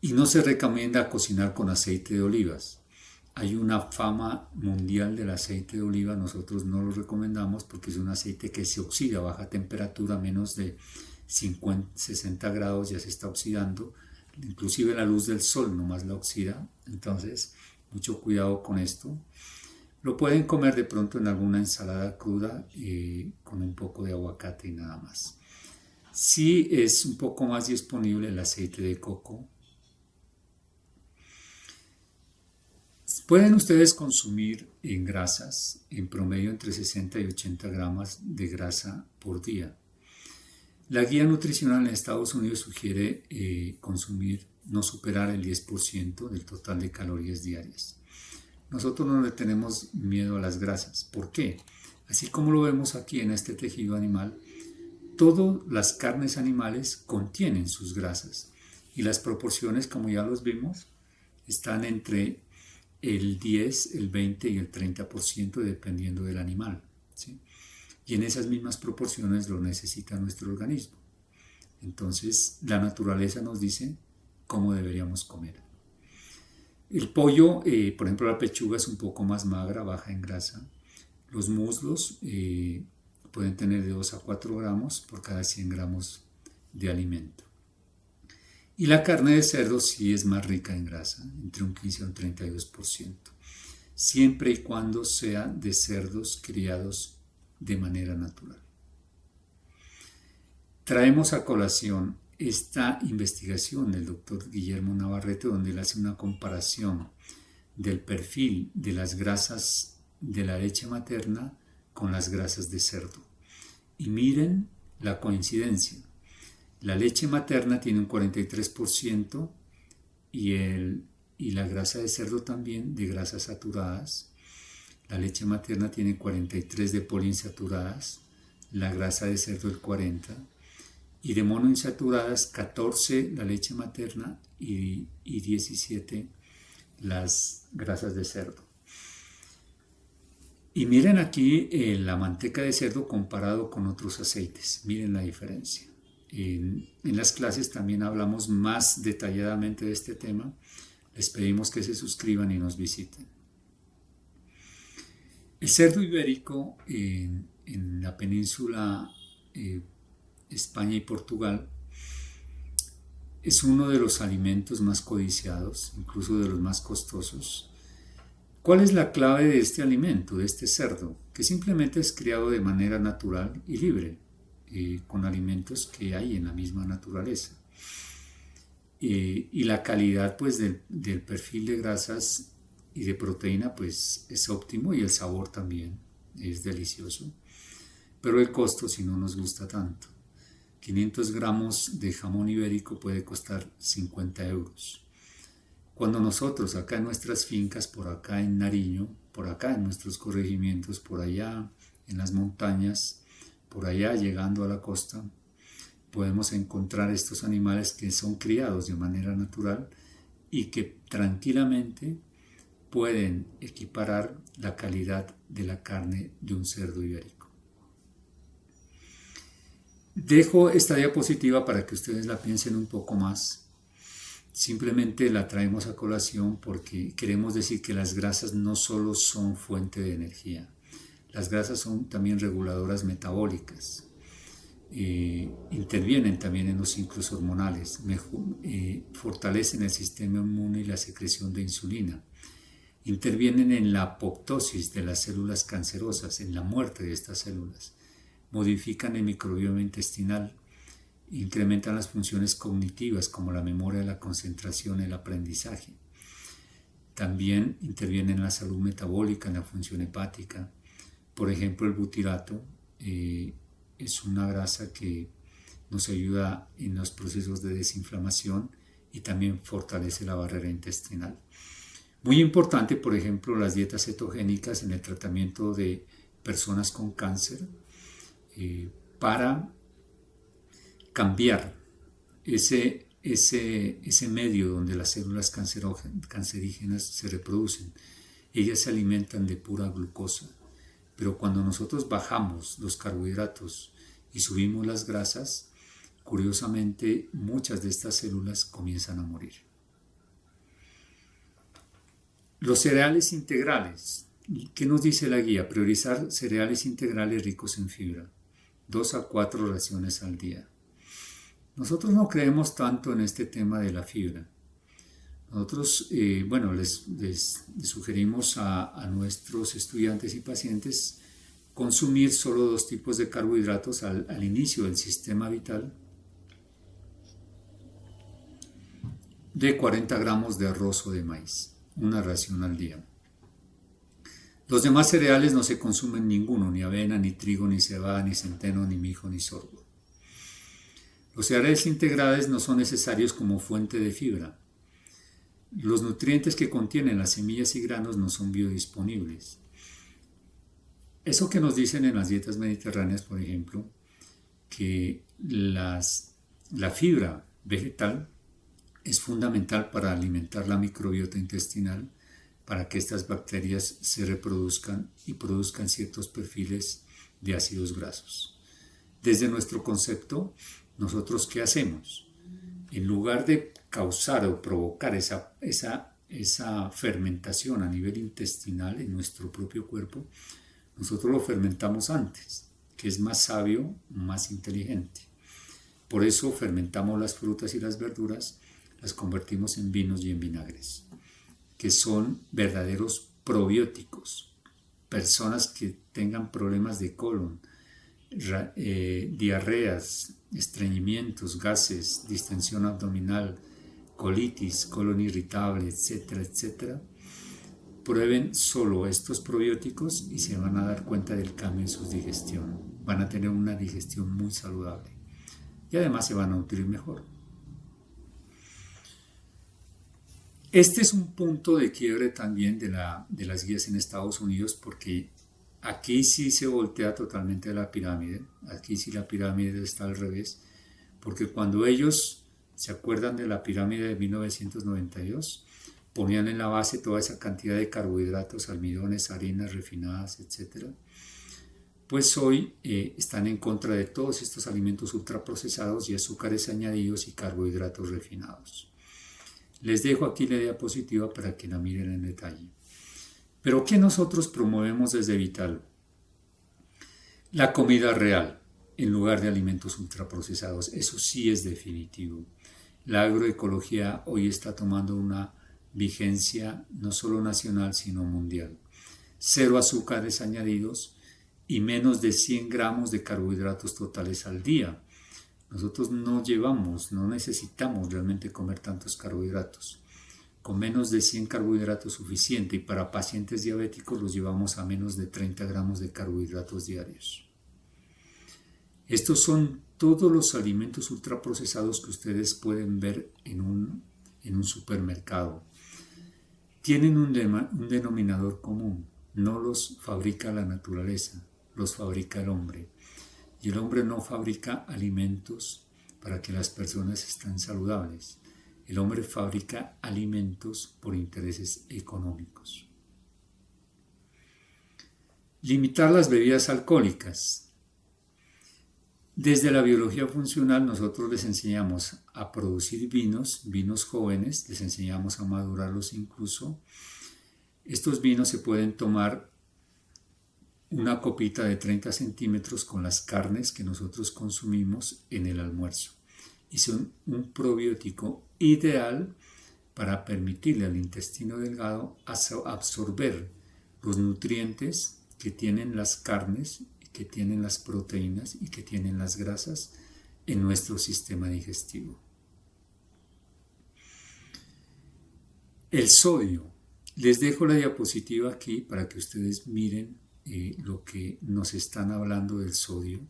Y no se recomienda cocinar con aceite de olivas. Hay una fama mundial del aceite de oliva. Nosotros no lo recomendamos porque es un aceite que se oxida a baja temperatura, menos de 60 grados ya se está oxidando. Inclusive la luz del sol nomás la oxida. Entonces, mucho cuidado con esto. Lo pueden comer de pronto en alguna ensalada cruda con un poco de aguacate y nada más. Sí es un poco más disponible el aceite de coco. Pueden ustedes consumir en grasas, en promedio entre 60 y 80 gramos de grasa por día. La guía nutricional en Estados Unidos sugiere consumir, no superar el 10% del total de calorías diarias. Nosotros no le tenemos miedo a las grasas. ¿Por qué? Así como lo vemos aquí en este tejido animal, todas las carnes animales contienen sus grasas y las proporciones, como ya los vimos, están entre el 10, el 20 y el 30% dependiendo del animal, ¿sí? Y en esas mismas proporciones lo necesita nuestro organismo. Entonces, la naturaleza nos dice cómo deberíamos comer. El pollo, por ejemplo, la pechuga es un poco más magra, baja en grasa. Los muslos pueden tener de 2 a 4 gramos por cada 100 gramos de alimento. Y la carne de cerdo sí es más rica en grasa, entre un 15 y un 32%, siempre y cuando sea de cerdos criados de manera natural. Traemos a colación esta investigación del doctor Guillermo Navarrete, donde él hace una comparación del perfil de las grasas de la leche materna con las grasas de cerdo. Y miren la coincidencia. La leche materna tiene un 43% y la grasa de cerdo también de grasas saturadas. La leche materna tiene 43 de poliinsaturadas, la grasa de cerdo el 40, y de monoinsaturadas 14 la leche materna y 17 las grasas de cerdo. Y miren aquí la manteca de cerdo comparado con otros aceites, miren la diferencia. En las clases también hablamos más detalladamente de este tema. Les pedimos que se suscriban y nos visiten. El cerdo ibérico en la península España y Portugal es uno de los alimentos más codiciados, incluso de los más costosos. ¿Cuál es la clave de este alimento, de este cerdo? Que simplemente es criado de manera natural y libre, con alimentos que hay en la misma naturaleza. Y la calidad pues del perfil de grasas y de proteína pues es óptimo, y el sabor también es delicioso. Pero el costo, si no nos gusta tanto. 500 gramos de jamón ibérico puede costar 50 euros. Cuando nosotros acá en nuestras fincas, por acá en Nariño, por acá en nuestros corregimientos, por allá en las montañas, por allá llegando a la costa, podemos encontrar estos animales que son criados de manera natural y que tranquilamente pueden equiparar la calidad de la carne de un cerdo ibérico. Dejo esta diapositiva para que ustedes la piensen un poco más. Simplemente la traemos a colación porque queremos decir que las grasas no solo son fuente de energía, las grasas son también reguladoras metabólicas, intervienen también en los ciclos hormonales, fortalecen el sistema inmune y la secreción de insulina, intervienen en la apoptosis de las células cancerosas, en la muerte de estas células, modifican el microbioma intestinal, incrementan las funciones cognitivas como la memoria, la concentración, el aprendizaje. También intervienen en la salud metabólica, en la función hepática. Por ejemplo, el butirato es una grasa que nos ayuda en los procesos de desinflamación y también fortalece la barrera intestinal. Muy importante, por ejemplo, las dietas cetogénicas en el tratamiento de personas con cáncer para cambiar ese medio donde las células cancerígenas se reproducen. Ellas se alimentan de pura glucosa, pero cuando nosotros bajamos los carbohidratos y subimos las grasas, curiosamente muchas de estas células comienzan a morir. Los cereales integrales. ¿Qué nos dice la guía? Priorizar cereales integrales ricos en fibra. 2 a 4 raciones al día. Nosotros no creemos tanto en este tema de la fibra. Nosotros, les sugerimos a nuestros estudiantes y pacientes consumir solo 2 tipos de carbohidratos al inicio del sistema vital, de 40 gramos de arroz o de maíz, una ración al día. Los demás cereales no se consumen ninguno, ni avena, ni trigo, ni cebada, ni centeno, ni mijo, ni sorgo. Los cereales integrales no son necesarios como fuente de fibra. Los nutrientes que contienen las semillas y granos no son biodisponibles. Eso que nos dicen en las dietas mediterráneas, por ejemplo, que la fibra vegetal es fundamental para alimentar la microbiota intestinal, para que estas bacterias se reproduzcan y produzcan ciertos perfiles de ácidos grasos. Desde nuestro concepto, ¿nosotros qué hacemos? En lugar de causar o provocar esa fermentación a nivel intestinal en nuestro propio cuerpo, nosotros lo fermentamos antes, que es más sabio, más inteligente. Por eso fermentamos las frutas y las verduras, las convertimos en vinos y en vinagres, que son verdaderos probióticos. Personas que tengan problemas de colon, diarreas, estreñimientos, gases, distensión abdominal, colitis, colon irritable, etcétera, etcétera, prueben solo estos probióticos y se van a dar cuenta del cambio en su digestión. Van a tener una digestión muy saludable y además se van a nutrir mejor. Este es un punto de quiebre también de las guías en Estados Unidos, porque aquí sí se voltea totalmente la pirámide. Aquí sí la pirámide está al revés, porque cuando ellos se acuerdan de la pirámide de 1992, ponían en la base toda esa cantidad de carbohidratos, almidones, harinas refinadas, etc. Pues hoy están en contra de todos estos alimentos ultraprocesados y azúcares añadidos y carbohidratos refinados. Les dejo aquí la diapositiva para que la miren en detalle. Pero ¿qué nosotros promovemos desde Vital? La comida real en lugar de alimentos ultraprocesados. Eso sí es definitivo. La agroecología hoy está tomando una vigencia no solo nacional sino mundial. Cero azúcares añadidos y menos de 100 gramos de carbohidratos totales al día. Nosotros no necesitamos realmente comer tantos carbohidratos. Con menos de 100 carbohidratos suficiente, y para pacientes diabéticos los llevamos a menos de 30 gramos de carbohidratos diarios. Estos son todos los alimentos ultraprocesados que ustedes pueden ver en un supermercado. Tienen un denominador común. No los fabrica la naturaleza, los fabrica el hombre. Y el hombre no fabrica alimentos para que las personas estén saludables. El hombre fabrica alimentos por intereses económicos. Limitar las bebidas alcohólicas. Desde la biología funcional nosotros les enseñamos a producir vinos jóvenes, les enseñamos a madurarlos incluso. Estos vinos se pueden tomar una copita de 30 centímetros con las carnes que nosotros consumimos en el almuerzo. Y son un probiótico ideal para permitirle al intestino delgado absorber los nutrientes que tienen las carnes, que tienen las proteínas y que tienen las grasas en nuestro sistema digestivo. El sodio. Les dejo la diapositiva aquí para que ustedes miren lo que nos están hablando del sodio.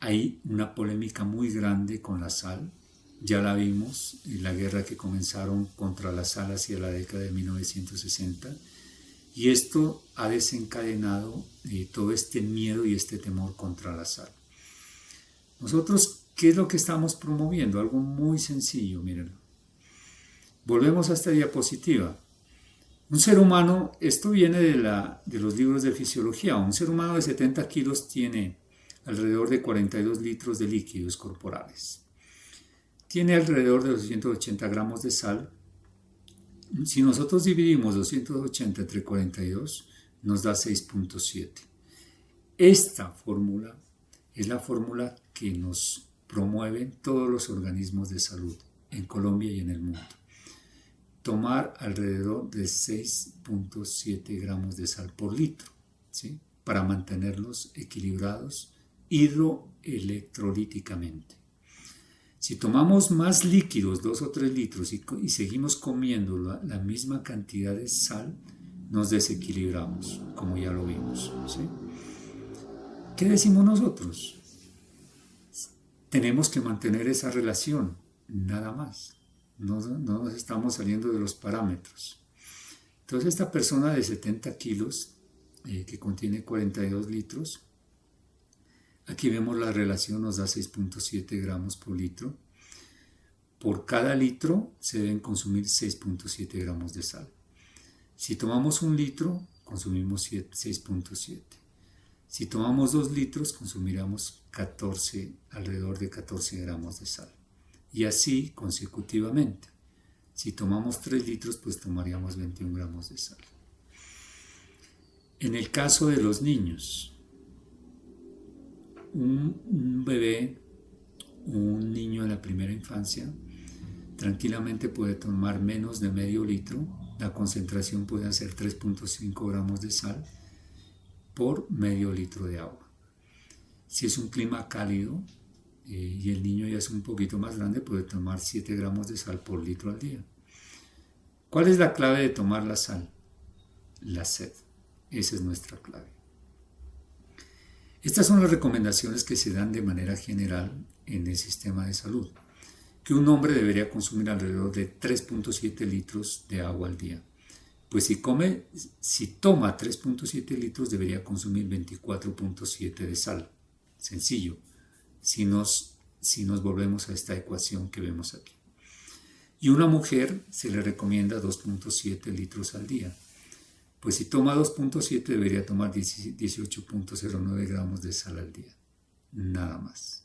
Hay una polémica muy grande con la sal. Ya la vimos en la guerra que comenzaron contra la sal hacia la década de 1960. Y esto ha desencadenado todo este miedo y este temor contra la sal. Nosotros, ¿qué es lo que estamos promoviendo? Algo muy sencillo, mírenlo. Volvemos a esta diapositiva. Un ser humano, esto viene de los libros de fisiología, un ser humano de 70 kilos tiene alrededor de 42 litros de líquidos corporales. Tiene alrededor de 280 gramos de sal. Si nosotros dividimos 280 entre 42, nos da 6.7. Esta fórmula es la fórmula que nos promueven todos los organismos de salud en Colombia y en el mundo. Tomar alrededor de 6.7 gramos de sal por litro, ¿sí? Para mantenerlos equilibrados hidroelectrolíticamente. Si tomamos más líquidos, 2 o 3 litros, y seguimos comiendo la misma cantidad de sal, nos desequilibramos, como ya lo vimos, ¿sí? ¿Qué decimos nosotros? Tenemos que mantener esa relación, nada más. No nos estamos saliendo de los parámetros. Entonces esta persona de 70 kilos, que contiene 42 litros, aquí vemos la relación, nos da 6.7 gramos por litro. Por cada litro se deben consumir 6.7 gramos de sal. Si tomamos 1 litro, consumimos 6.7. Si tomamos 2 litros, consumiremos alrededor de 14 gramos de sal. Y así consecutivamente. Si tomamos 3 litros, pues tomaríamos 21 gramos de sal. En el caso de los niños, un bebé, un niño en la primera infancia, tranquilamente puede tomar menos de medio litro. La concentración puede ser 3.5 gramos de sal por medio litro de agua. Si es un clima cálido y el niño ya es un poquito más grande, puede tomar 7 gramos de sal por litro al día. ¿Cuál es la clave de tomar la sal? La sed. Esa es nuestra clave. Estas son las recomendaciones que se dan de manera general en el sistema de salud. que un hombre debería consumir alrededor de 3.7 litros de agua al día. Pues si toma 3.7 litros, debería consumir 24.7 de sal. Sencillo, si nos volvemos a esta ecuación que vemos aquí. Y una mujer se le recomienda 2.7 litros al día. Pues si toma 2.7 debería tomar 18.09 gramos de sal al día. Nada más.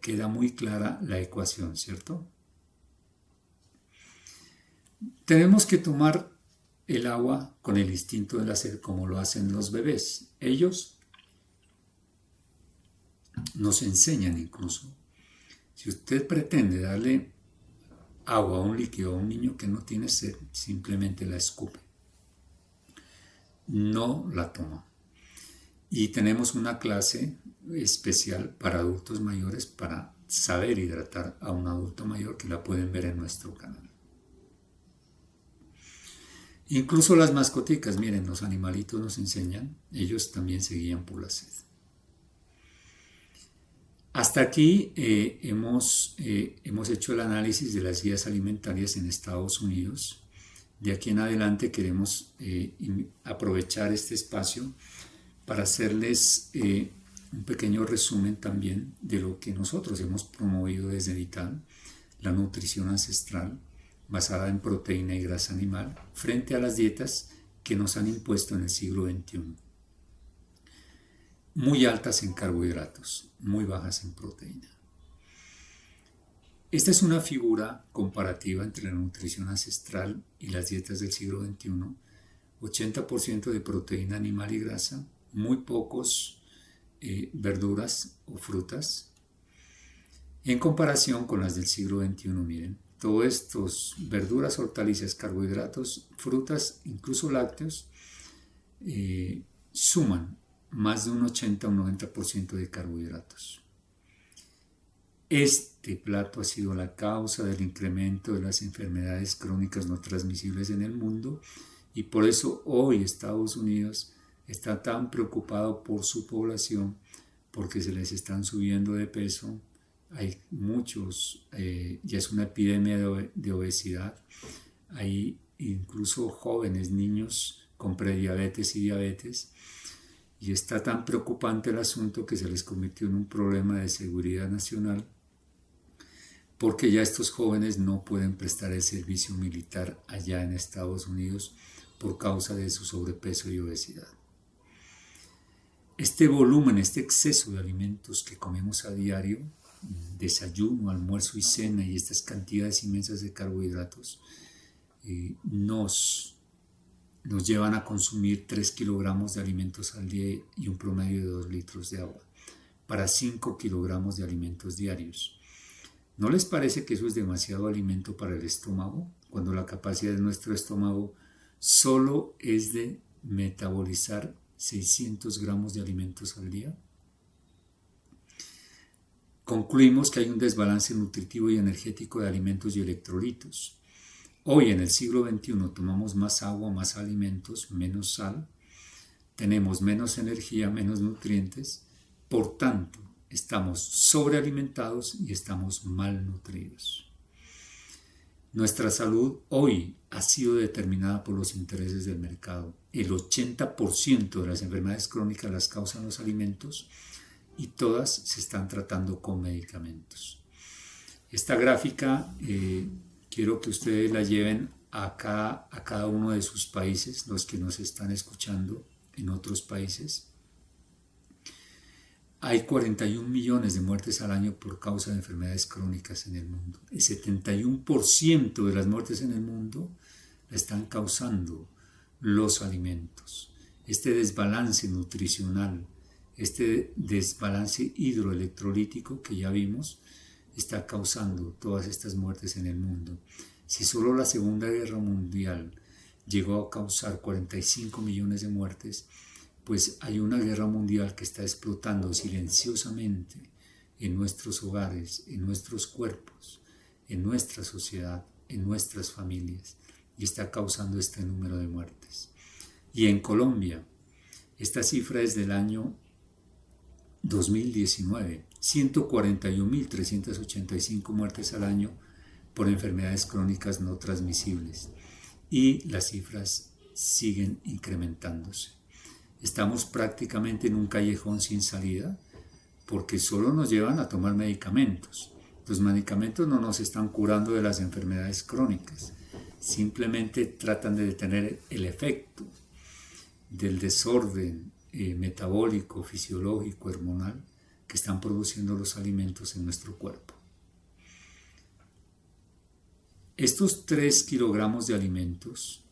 Queda muy clara la ecuación, ¿cierto? Tenemos que tomar el agua con el instinto de la sed como lo hacen los bebés. Ellos nos enseñan incluso. Si usted pretende darle agua, un líquido a un niño que no tiene sed, simplemente la escupe. No la toma. Y tenemos una clase especial para adultos mayores para saber hidratar a un adulto mayor que la pueden ver en nuestro canal. Incluso las mascoticas, miren, los animalitos nos enseñan, ellos también se guían por la sed. Hasta aquí hemos hecho el análisis de las guías alimentarias en Estados Unidos. De aquí en adelante queremos aprovechar este espacio para hacerles un pequeño resumen también de lo que nosotros hemos promovido desde Vital, la nutrición ancestral basada en proteína y grasa animal frente a las dietas que nos han impuesto en el siglo XXI. Muy altas en carbohidratos, muy bajas en proteína. Esta es una figura comparativa entre la nutrición ancestral y las dietas del siglo XXI. 80% de proteína animal y grasa, muy pocos verduras o frutas, en comparación con las del siglo XXI. Miren, todos estos verduras, hortalizas, carbohidratos, frutas, incluso lácteos, suman más de un 80 o 90% de carbohidratos. Este plato ha sido la causa del incremento de las enfermedades crónicas no transmisibles en el mundo y por eso hoy Estados Unidos está tan preocupado por su población porque se les están subiendo de peso. Hay muchos, ya es una epidemia de obesidad. Hay incluso jóvenes, niños con prediabetes y diabetes. Y está tan preocupante el asunto que se les convirtió en un problema de seguridad nacional porque ya estos jóvenes no pueden prestar el servicio militar allá en Estados Unidos por causa de su sobrepeso y obesidad. Este volumen, este exceso de alimentos que comemos a diario, desayuno, almuerzo y cena, y estas cantidades inmensas de carbohidratos, nos llevan a consumir 3 kilogramos de alimentos al día y un promedio de 2 litros de agua, para 5 kilogramos de alimentos diarios. ¿No les parece que eso es demasiado alimento para el estómago? Cuando la capacidad de nuestro estómago solo es de metabolizar 600 gramos de alimentos al día. Concluimos que hay un desbalance nutritivo y energético de alimentos y electrolitos. Hoy en el siglo XXI tomamos más agua, más alimentos, menos sal, tenemos menos energía, menos nutrientes, por tanto estamos sobrealimentados y estamos malnutridos. Nuestra salud hoy ha sido determinada por los intereses del mercado. El 80% de las enfermedades crónicas las causan los alimentos y todas se están tratando con medicamentos. Esta gráfica quiero que ustedes la lleven a cada uno de sus países, los que nos están escuchando en otros países. Hay 41 millones de muertes al año por causa de enfermedades crónicas en el mundo. El 71% de las muertes en el mundo la están causando los alimentos. Este desbalance nutricional, este desbalance hidroelectrolítico que ya vimos, está causando todas estas muertes en el mundo. Si solo la Segunda Guerra Mundial llegó a causar 45 millones de muertes, pues hay una guerra mundial que está explotando silenciosamente en nuestros hogares, en nuestros cuerpos, en nuestra sociedad, en nuestras familias, y está causando este número de muertes. Y en Colombia, esta cifra es del año 2019, 141.385 muertes al año por enfermedades crónicas no transmisibles y las cifras siguen incrementándose. Estamos prácticamente en un callejón sin salida porque solo nos llevan a tomar medicamentos. Los medicamentos no nos están curando de las enfermedades crónicas, simplemente tratan de detener el efecto del desorden metabólico, fisiológico, hormonal que están produciendo los alimentos en nuestro cuerpo. Estos 3 kilogramos de alimentos,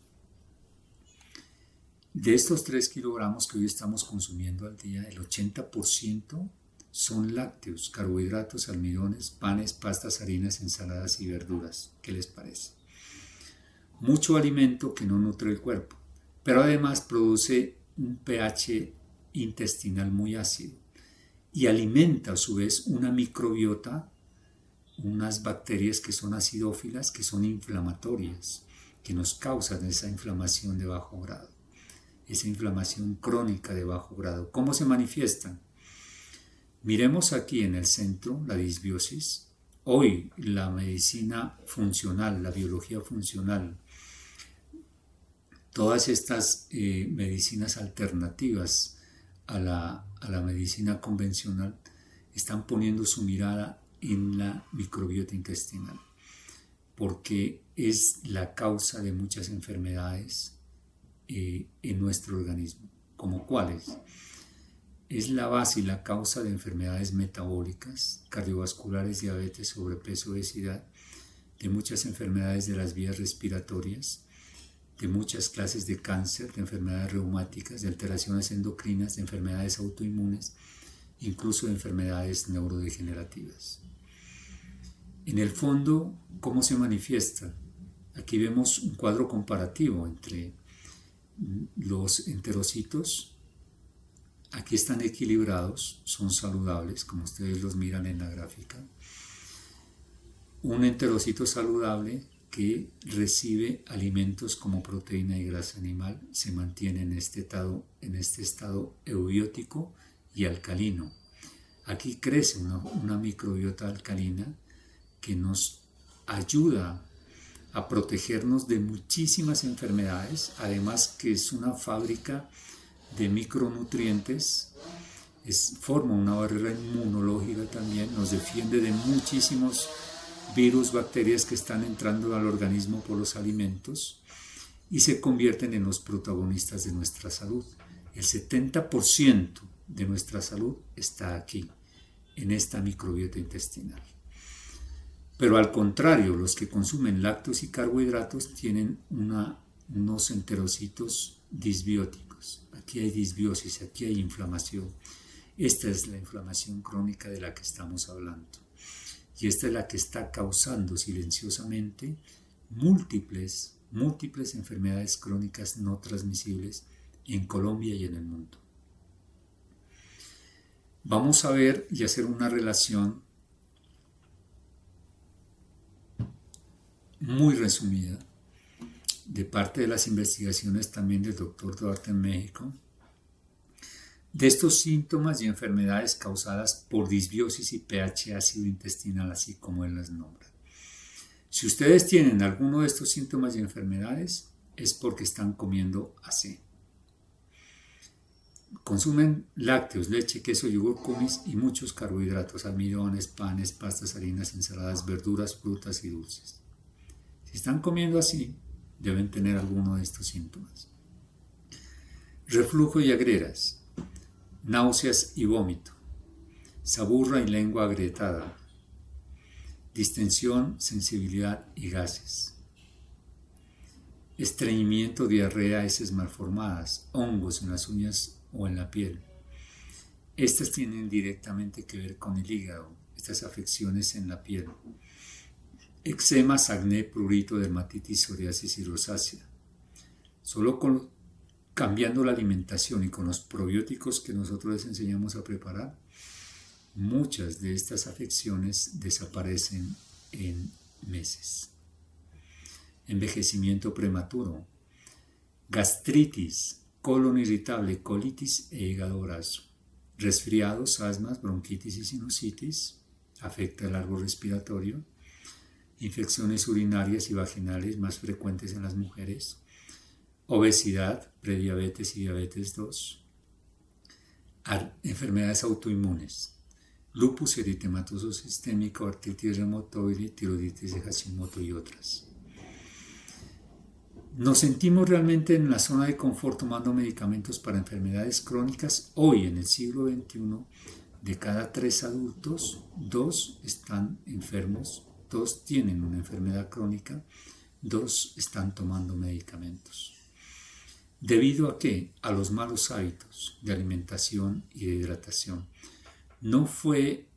de estos 3 kilogramos que hoy estamos consumiendo al día, el 80% son lácteos, carbohidratos, almidones, panes, pastas, harinas, ensaladas y verduras. ¿Qué les parece? Mucho alimento que no nutre el cuerpo, pero además produce un pH intestinal muy ácido y alimenta a su vez una microbiota, unas bacterias que son acidófilas, que son inflamatorias, que nos causan esa inflamación de bajo grado, esa inflamación crónica de bajo grado. ¿Cómo se manifiestan? Miremos aquí en el centro la disbiosis. Hoy la medicina funcional, la biología funcional, todas estas medicinas alternativas a la medicina convencional están poniendo su mirada en la microbiota intestinal, porque es la causa de muchas enfermedades en nuestro organismo. ¿Como cuáles? Es la base y la causa de enfermedades metabólicas, cardiovasculares, diabetes, sobrepeso, obesidad, de muchas enfermedades de las vías respiratorias, de muchas clases de cáncer, de enfermedades reumáticas, de alteraciones endocrinas, de enfermedades autoinmunes, incluso de enfermedades neurodegenerativas. En el fondo, ¿cómo se manifiesta? Aquí vemos un cuadro comparativo entre los enterocitos. Aquí están equilibrados, son saludables, como ustedes los miran en la gráfica. Un enterocito saludable que recibe alimentos como proteína y grasa animal se mantiene en este estado eubiótico y alcalino. Aquí crece una microbiota alcalina que nos ayuda a protegernos de muchísimas enfermedades, además que es una fábrica de micronutrientes, forma una barrera inmunológica también, nos defiende de muchísimos virus, bacterias que están entrando al organismo por los alimentos y se convierten en los protagonistas de nuestra salud. El 70% de nuestra salud está aquí, en esta microbiota intestinal. Pero al contrario, los que consumen lácteos y carbohidratos tienen unos enterocitos disbióticos. Aquí hay disbiosis, aquí hay inflamación. Esta es la inflamación crónica de la que estamos hablando. Y esta es la que está causando silenciosamente múltiples enfermedades crónicas no transmisibles en Colombia y en el mundo. Vamos a ver y hacer una relación muy resumida de parte de las investigaciones también del Dr. Duarte en México, de estos síntomas y enfermedades causadas por disbiosis y pH ácido intestinal, así como él las nombra. Si ustedes tienen alguno de estos síntomas y enfermedades, es porque están comiendo así. Consumen lácteos, leche, queso, yogur, kumis y muchos carbohidratos, almidones, panes, pastas, harinas, ensaladas, verduras, frutas y dulces. Si están comiendo así, deben tener alguno de estos síntomas. Reflujo y agreras, náuseas y vómito, saburra y lengua agrietada, distensión, sensibilidad y gases, estreñimiento, diarrea, heces malformadas, hongos en las uñas o en la piel. Estas tienen directamente que ver con el hígado, estas afecciones en la piel. Eczemas, acné, prurito, dermatitis, psoriasis y rosácea. Solo cambiando la alimentación y con los probióticos que nosotros les enseñamos a preparar, muchas de estas afecciones desaparecen en meses. Envejecimiento prematuro, gastritis, colon irritable, colitis e hígado graso. resfriados, asmas, bronquitis y sinusitis, afecta el árbol respiratorio, infecciones urinarias y vaginales más frecuentes en las mujeres, obesidad, prediabetes y diabetes 2, enfermedades autoinmunes, lupus eritematoso sistémico, artritis reumatoide, tiroiditis de Hashimoto y otras. ¿Nos sentimos realmente en la zona de confort tomando medicamentos para enfermedades crónicas? Hoy, en el siglo XXI, de cada 3 adultos, 2 están enfermos, 2 tienen una enfermedad crónica, 2 están tomando medicamentos. ¿Debido a qué? A los malos hábitos de alimentación y de hidratación. No fue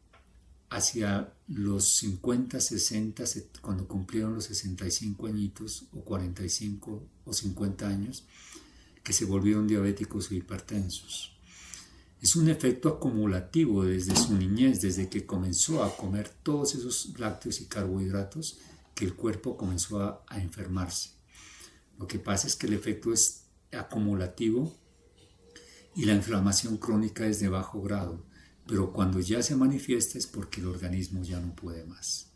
hacia los 50, 60, cuando cumplieron los 65 añitos, o 45 o 50 años, que se volvieron diabéticos o hipertensos. Es un efecto acumulativo desde su niñez, desde que comenzó a comer todos esos lácteos y carbohidratos, que el cuerpo comenzó a enfermarse. Lo que pasa es que el efecto es acumulativo y la inflamación crónica es de bajo grado, pero cuando ya se manifiesta es porque el organismo ya no puede más.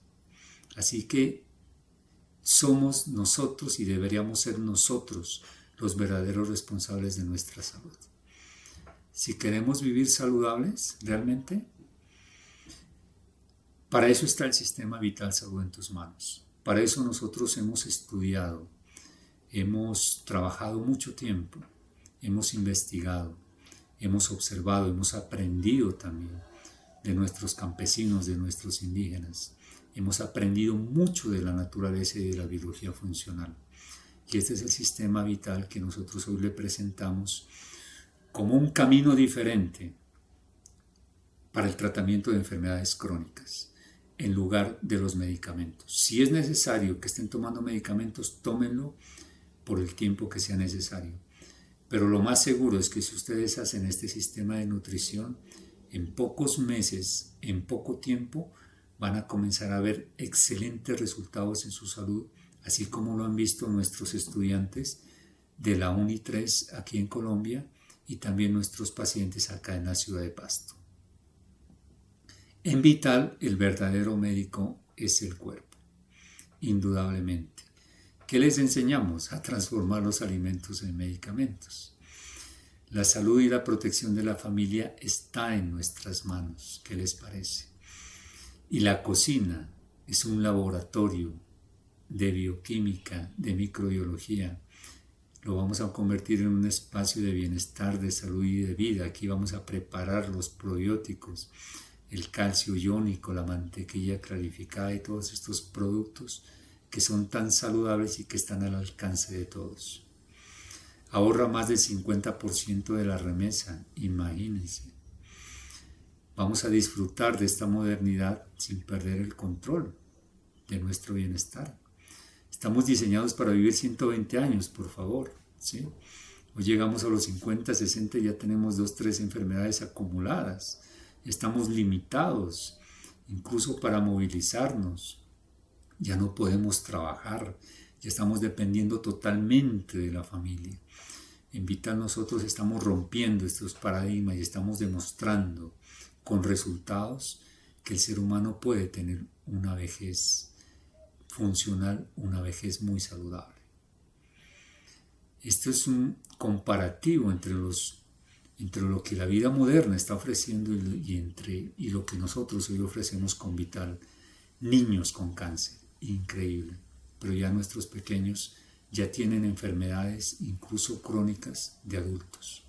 Así que somos nosotros y deberíamos ser nosotros los verdaderos responsables de nuestra salud. Si queremos vivir saludables realmente, para eso está el sistema Vital Salud en tus manos. Para eso nosotros hemos estudiado, hemos trabajado mucho tiempo, hemos investigado, hemos observado, hemos aprendido también de nuestros campesinos, de nuestros indígenas. Hemos aprendido mucho de la naturaleza y de la biología funcional. Y este es el sistema vital que nosotros hoy le presentamos como un camino diferente para el tratamiento de enfermedades crónicas, en lugar de los medicamentos. Si es necesario que estén tomando medicamentos, tómenlo por el tiempo que sea necesario. Pero lo más seguro es que si ustedes hacen este sistema de nutrición, en pocos meses, en poco tiempo, van a comenzar a ver excelentes resultados en su salud, así como lo han visto nuestros estudiantes de la UNI 3 aquí en Colombia y también nuestros pacientes acá en la ciudad de Pasto. En Vital, el verdadero médico es el cuerpo, indudablemente. ¿Qué les enseñamos? A transformar los alimentos en medicamentos. La salud y la protección de la familia está en nuestras manos. ¿Qué les parece? Y la cocina es un laboratorio de bioquímica, de microbiología. Lo vamos a convertir en un espacio de bienestar, de salud y de vida. Aquí vamos a preparar los probióticos, el calcio iónico, la mantequilla clarificada y todos estos productos que son tan saludables y que están al alcance de todos. Ahorra más del 50% de la remesa, imagínense. Vamos a disfrutar de esta modernidad sin perder el control de nuestro bienestar. Estamos diseñados para vivir 120 años, por favor, ¿sí? Hoy llegamos a los 50, 60 y ya tenemos 2, 3 enfermedades acumuladas. Estamos limitados, incluso para movilizarnos. Ya no podemos trabajar, ya estamos dependiendo totalmente de la familia. En Vital nosotros estamos rompiendo estos paradigmas y estamos demostrando con resultados que el ser humano puede tener una vejez funcional, una vejez muy saludable. Esto es un comparativo entre lo que la vida moderna está ofreciendo y lo que nosotros hoy ofrecemos con Vital. Niños con cáncer, increíble, pero ya nuestros pequeños ya tienen enfermedades incluso crónicas de adultos.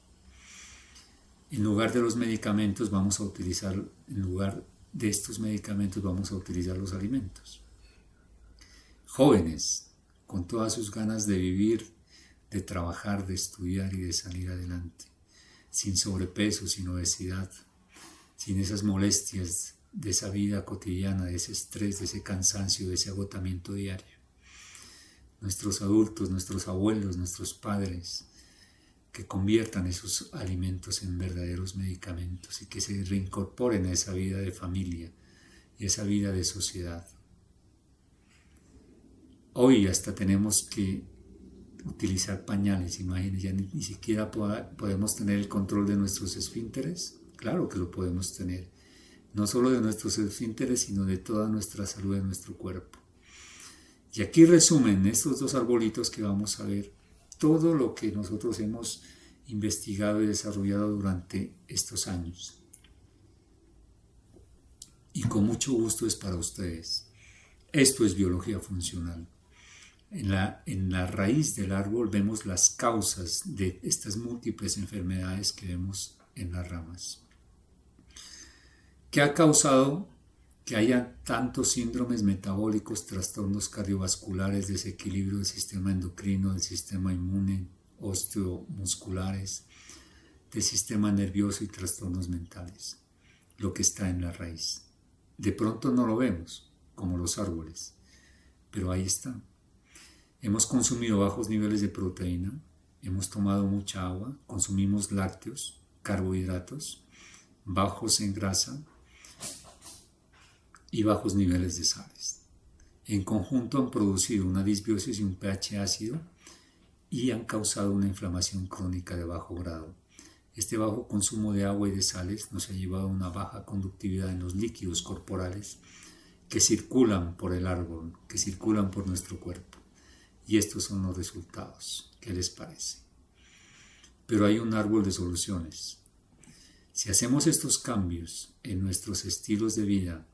En lugar de los medicamentos en lugar de estos medicamentos vamos a utilizar los alimentos. Jóvenes, con todas sus ganas de vivir, de trabajar, de estudiar y de salir adelante, sin sobrepeso, sin obesidad, sin esas molestias de esa vida cotidiana, de ese estrés, de ese cansancio, de ese agotamiento diario. Nuestros adultos, nuestros abuelos, nuestros padres, que conviertan esos alimentos en verdaderos medicamentos y que se reincorporen a esa vida de familia y esa vida de sociedad. Hoy hasta tenemos que utilizar pañales, imagínense, ya ni siquiera podemos tener el control de nuestros esfínteres. Claro que lo podemos tener. No solo de nuestros esfínteres, sino de toda nuestra salud de nuestro cuerpo. Y aquí resumen estos dos arbolitos que vamos a ver todo lo que nosotros hemos investigado y desarrollado durante estos años. Y con mucho gusto es para ustedes. Esto es biología funcional. En la raíz del árbol vemos las causas de estas múltiples enfermedades que vemos en las ramas. ¿Qué ha causado que haya tantos síndromes metabólicos, trastornos cardiovasculares, desequilibrio del sistema endocrino, del sistema inmune, osteomusculares, del sistema nervioso y trastornos mentales? Lo que está en la raíz. De pronto no lo vemos, como los árboles, pero ahí está. Hemos consumido bajos niveles de proteína, hemos tomado mucha agua, consumimos lácteos, carbohidratos, bajos en grasa y bajos niveles de sales. En conjunto han producido una disbiosis y un pH ácido y han causado una inflamación crónica de bajo grado. Este bajo consumo de agua y de sales nos ha llevado a una baja conductividad en los líquidos corporales que circulan por el árbol, que circulan por nuestro cuerpo. Y estos son los resultados. ¿Qué les parece? Pero hay un árbol de soluciones. Si hacemos estos cambios en nuestros estilos de vida,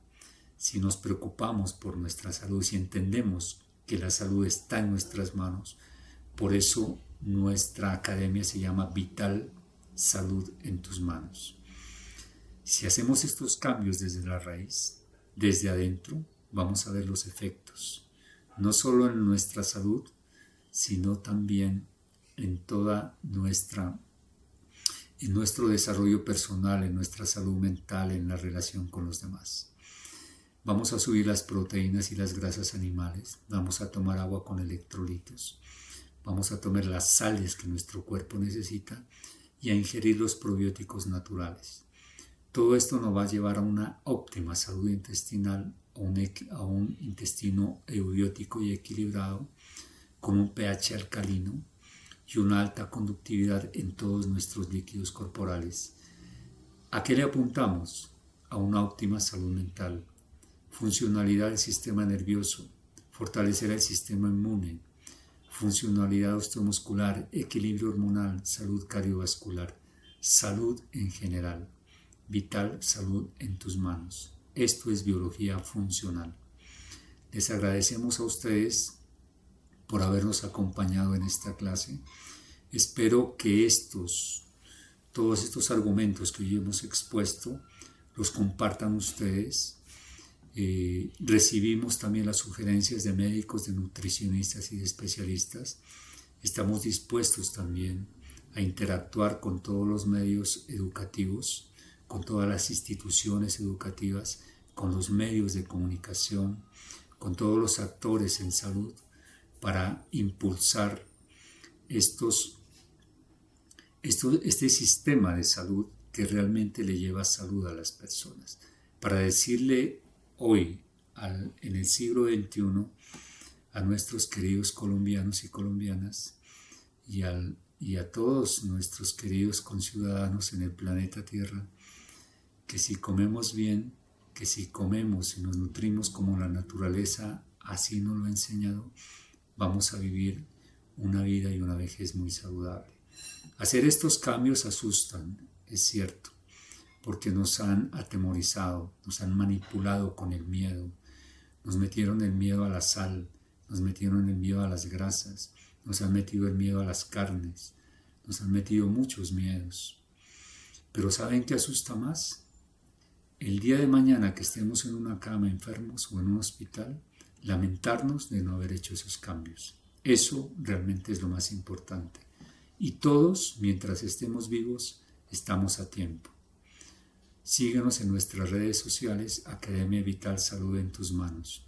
si nos preocupamos por nuestra salud, si entendemos que la salud está en nuestras manos, por eso nuestra academia se llama Vital Salud en tus manos. Si hacemos estos cambios desde la raíz, desde adentro, vamos a ver los efectos, no solo en nuestra salud, sino también en nuestro desarrollo personal, en nuestra salud mental, en la relación con los demás. Vamos a subir las proteínas y las grasas animales, vamos a tomar agua con electrolitos, vamos a tomar las sales que nuestro cuerpo necesita y a ingerir los probióticos naturales. Todo esto nos va a llevar a una óptima salud intestinal, a un intestino eubiótico y equilibrado, con un pH alcalino y una alta conductividad en todos nuestros líquidos corporales. ¿A qué le apuntamos? A una óptima salud mental, funcionalidad del sistema nervioso, fortalecer el sistema inmune, funcionalidad osteomuscular, equilibrio hormonal, salud cardiovascular, salud en general. Vital Salud en tus manos. Esto es biología funcional. Les agradecemos a ustedes por habernos acompañado en esta clase. Espero que todos estos argumentos que hoy hemos expuesto los compartan ustedes. Recibimos también las sugerencias de médicos, de nutricionistas y de especialistas. Estamos dispuestos también a interactuar con todos los medios educativos, con todas las instituciones educativas, con los medios de comunicación, con todos los actores en salud, para impulsar este sistema de salud que realmente le lleva salud a las personas. Para decirle hoy, en el siglo XXI, a nuestros queridos colombianos y colombianas y a todos nuestros queridos conciudadanos en el planeta Tierra, que si comemos bien, que si comemos y nos nutrimos como la naturaleza así nos lo ha enseñado, vamos a vivir una vida y una vejez muy saludable. Hacer estos cambios asustan, es cierto, porque nos han atemorizado, nos han manipulado con el miedo, nos metieron el miedo a la sal, nos metieron el miedo a las grasas, nos han metido el miedo a las carnes, nos han metido muchos miedos. Pero ¿saben qué asusta más? El día de mañana que estemos en una cama enfermos o en un hospital, lamentarnos de no haber hecho esos cambios. Eso realmente es lo más importante. Y todos, mientras estemos vivos, estamos a tiempo. Síguenos en nuestras redes sociales, Academia Vital Salud en tus manos.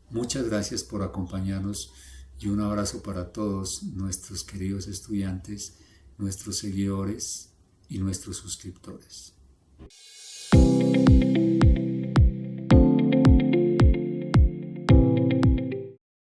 Muchas gracias por acompañarnos y un abrazo para todos nuestros queridos estudiantes, nuestros seguidores y nuestros suscriptores.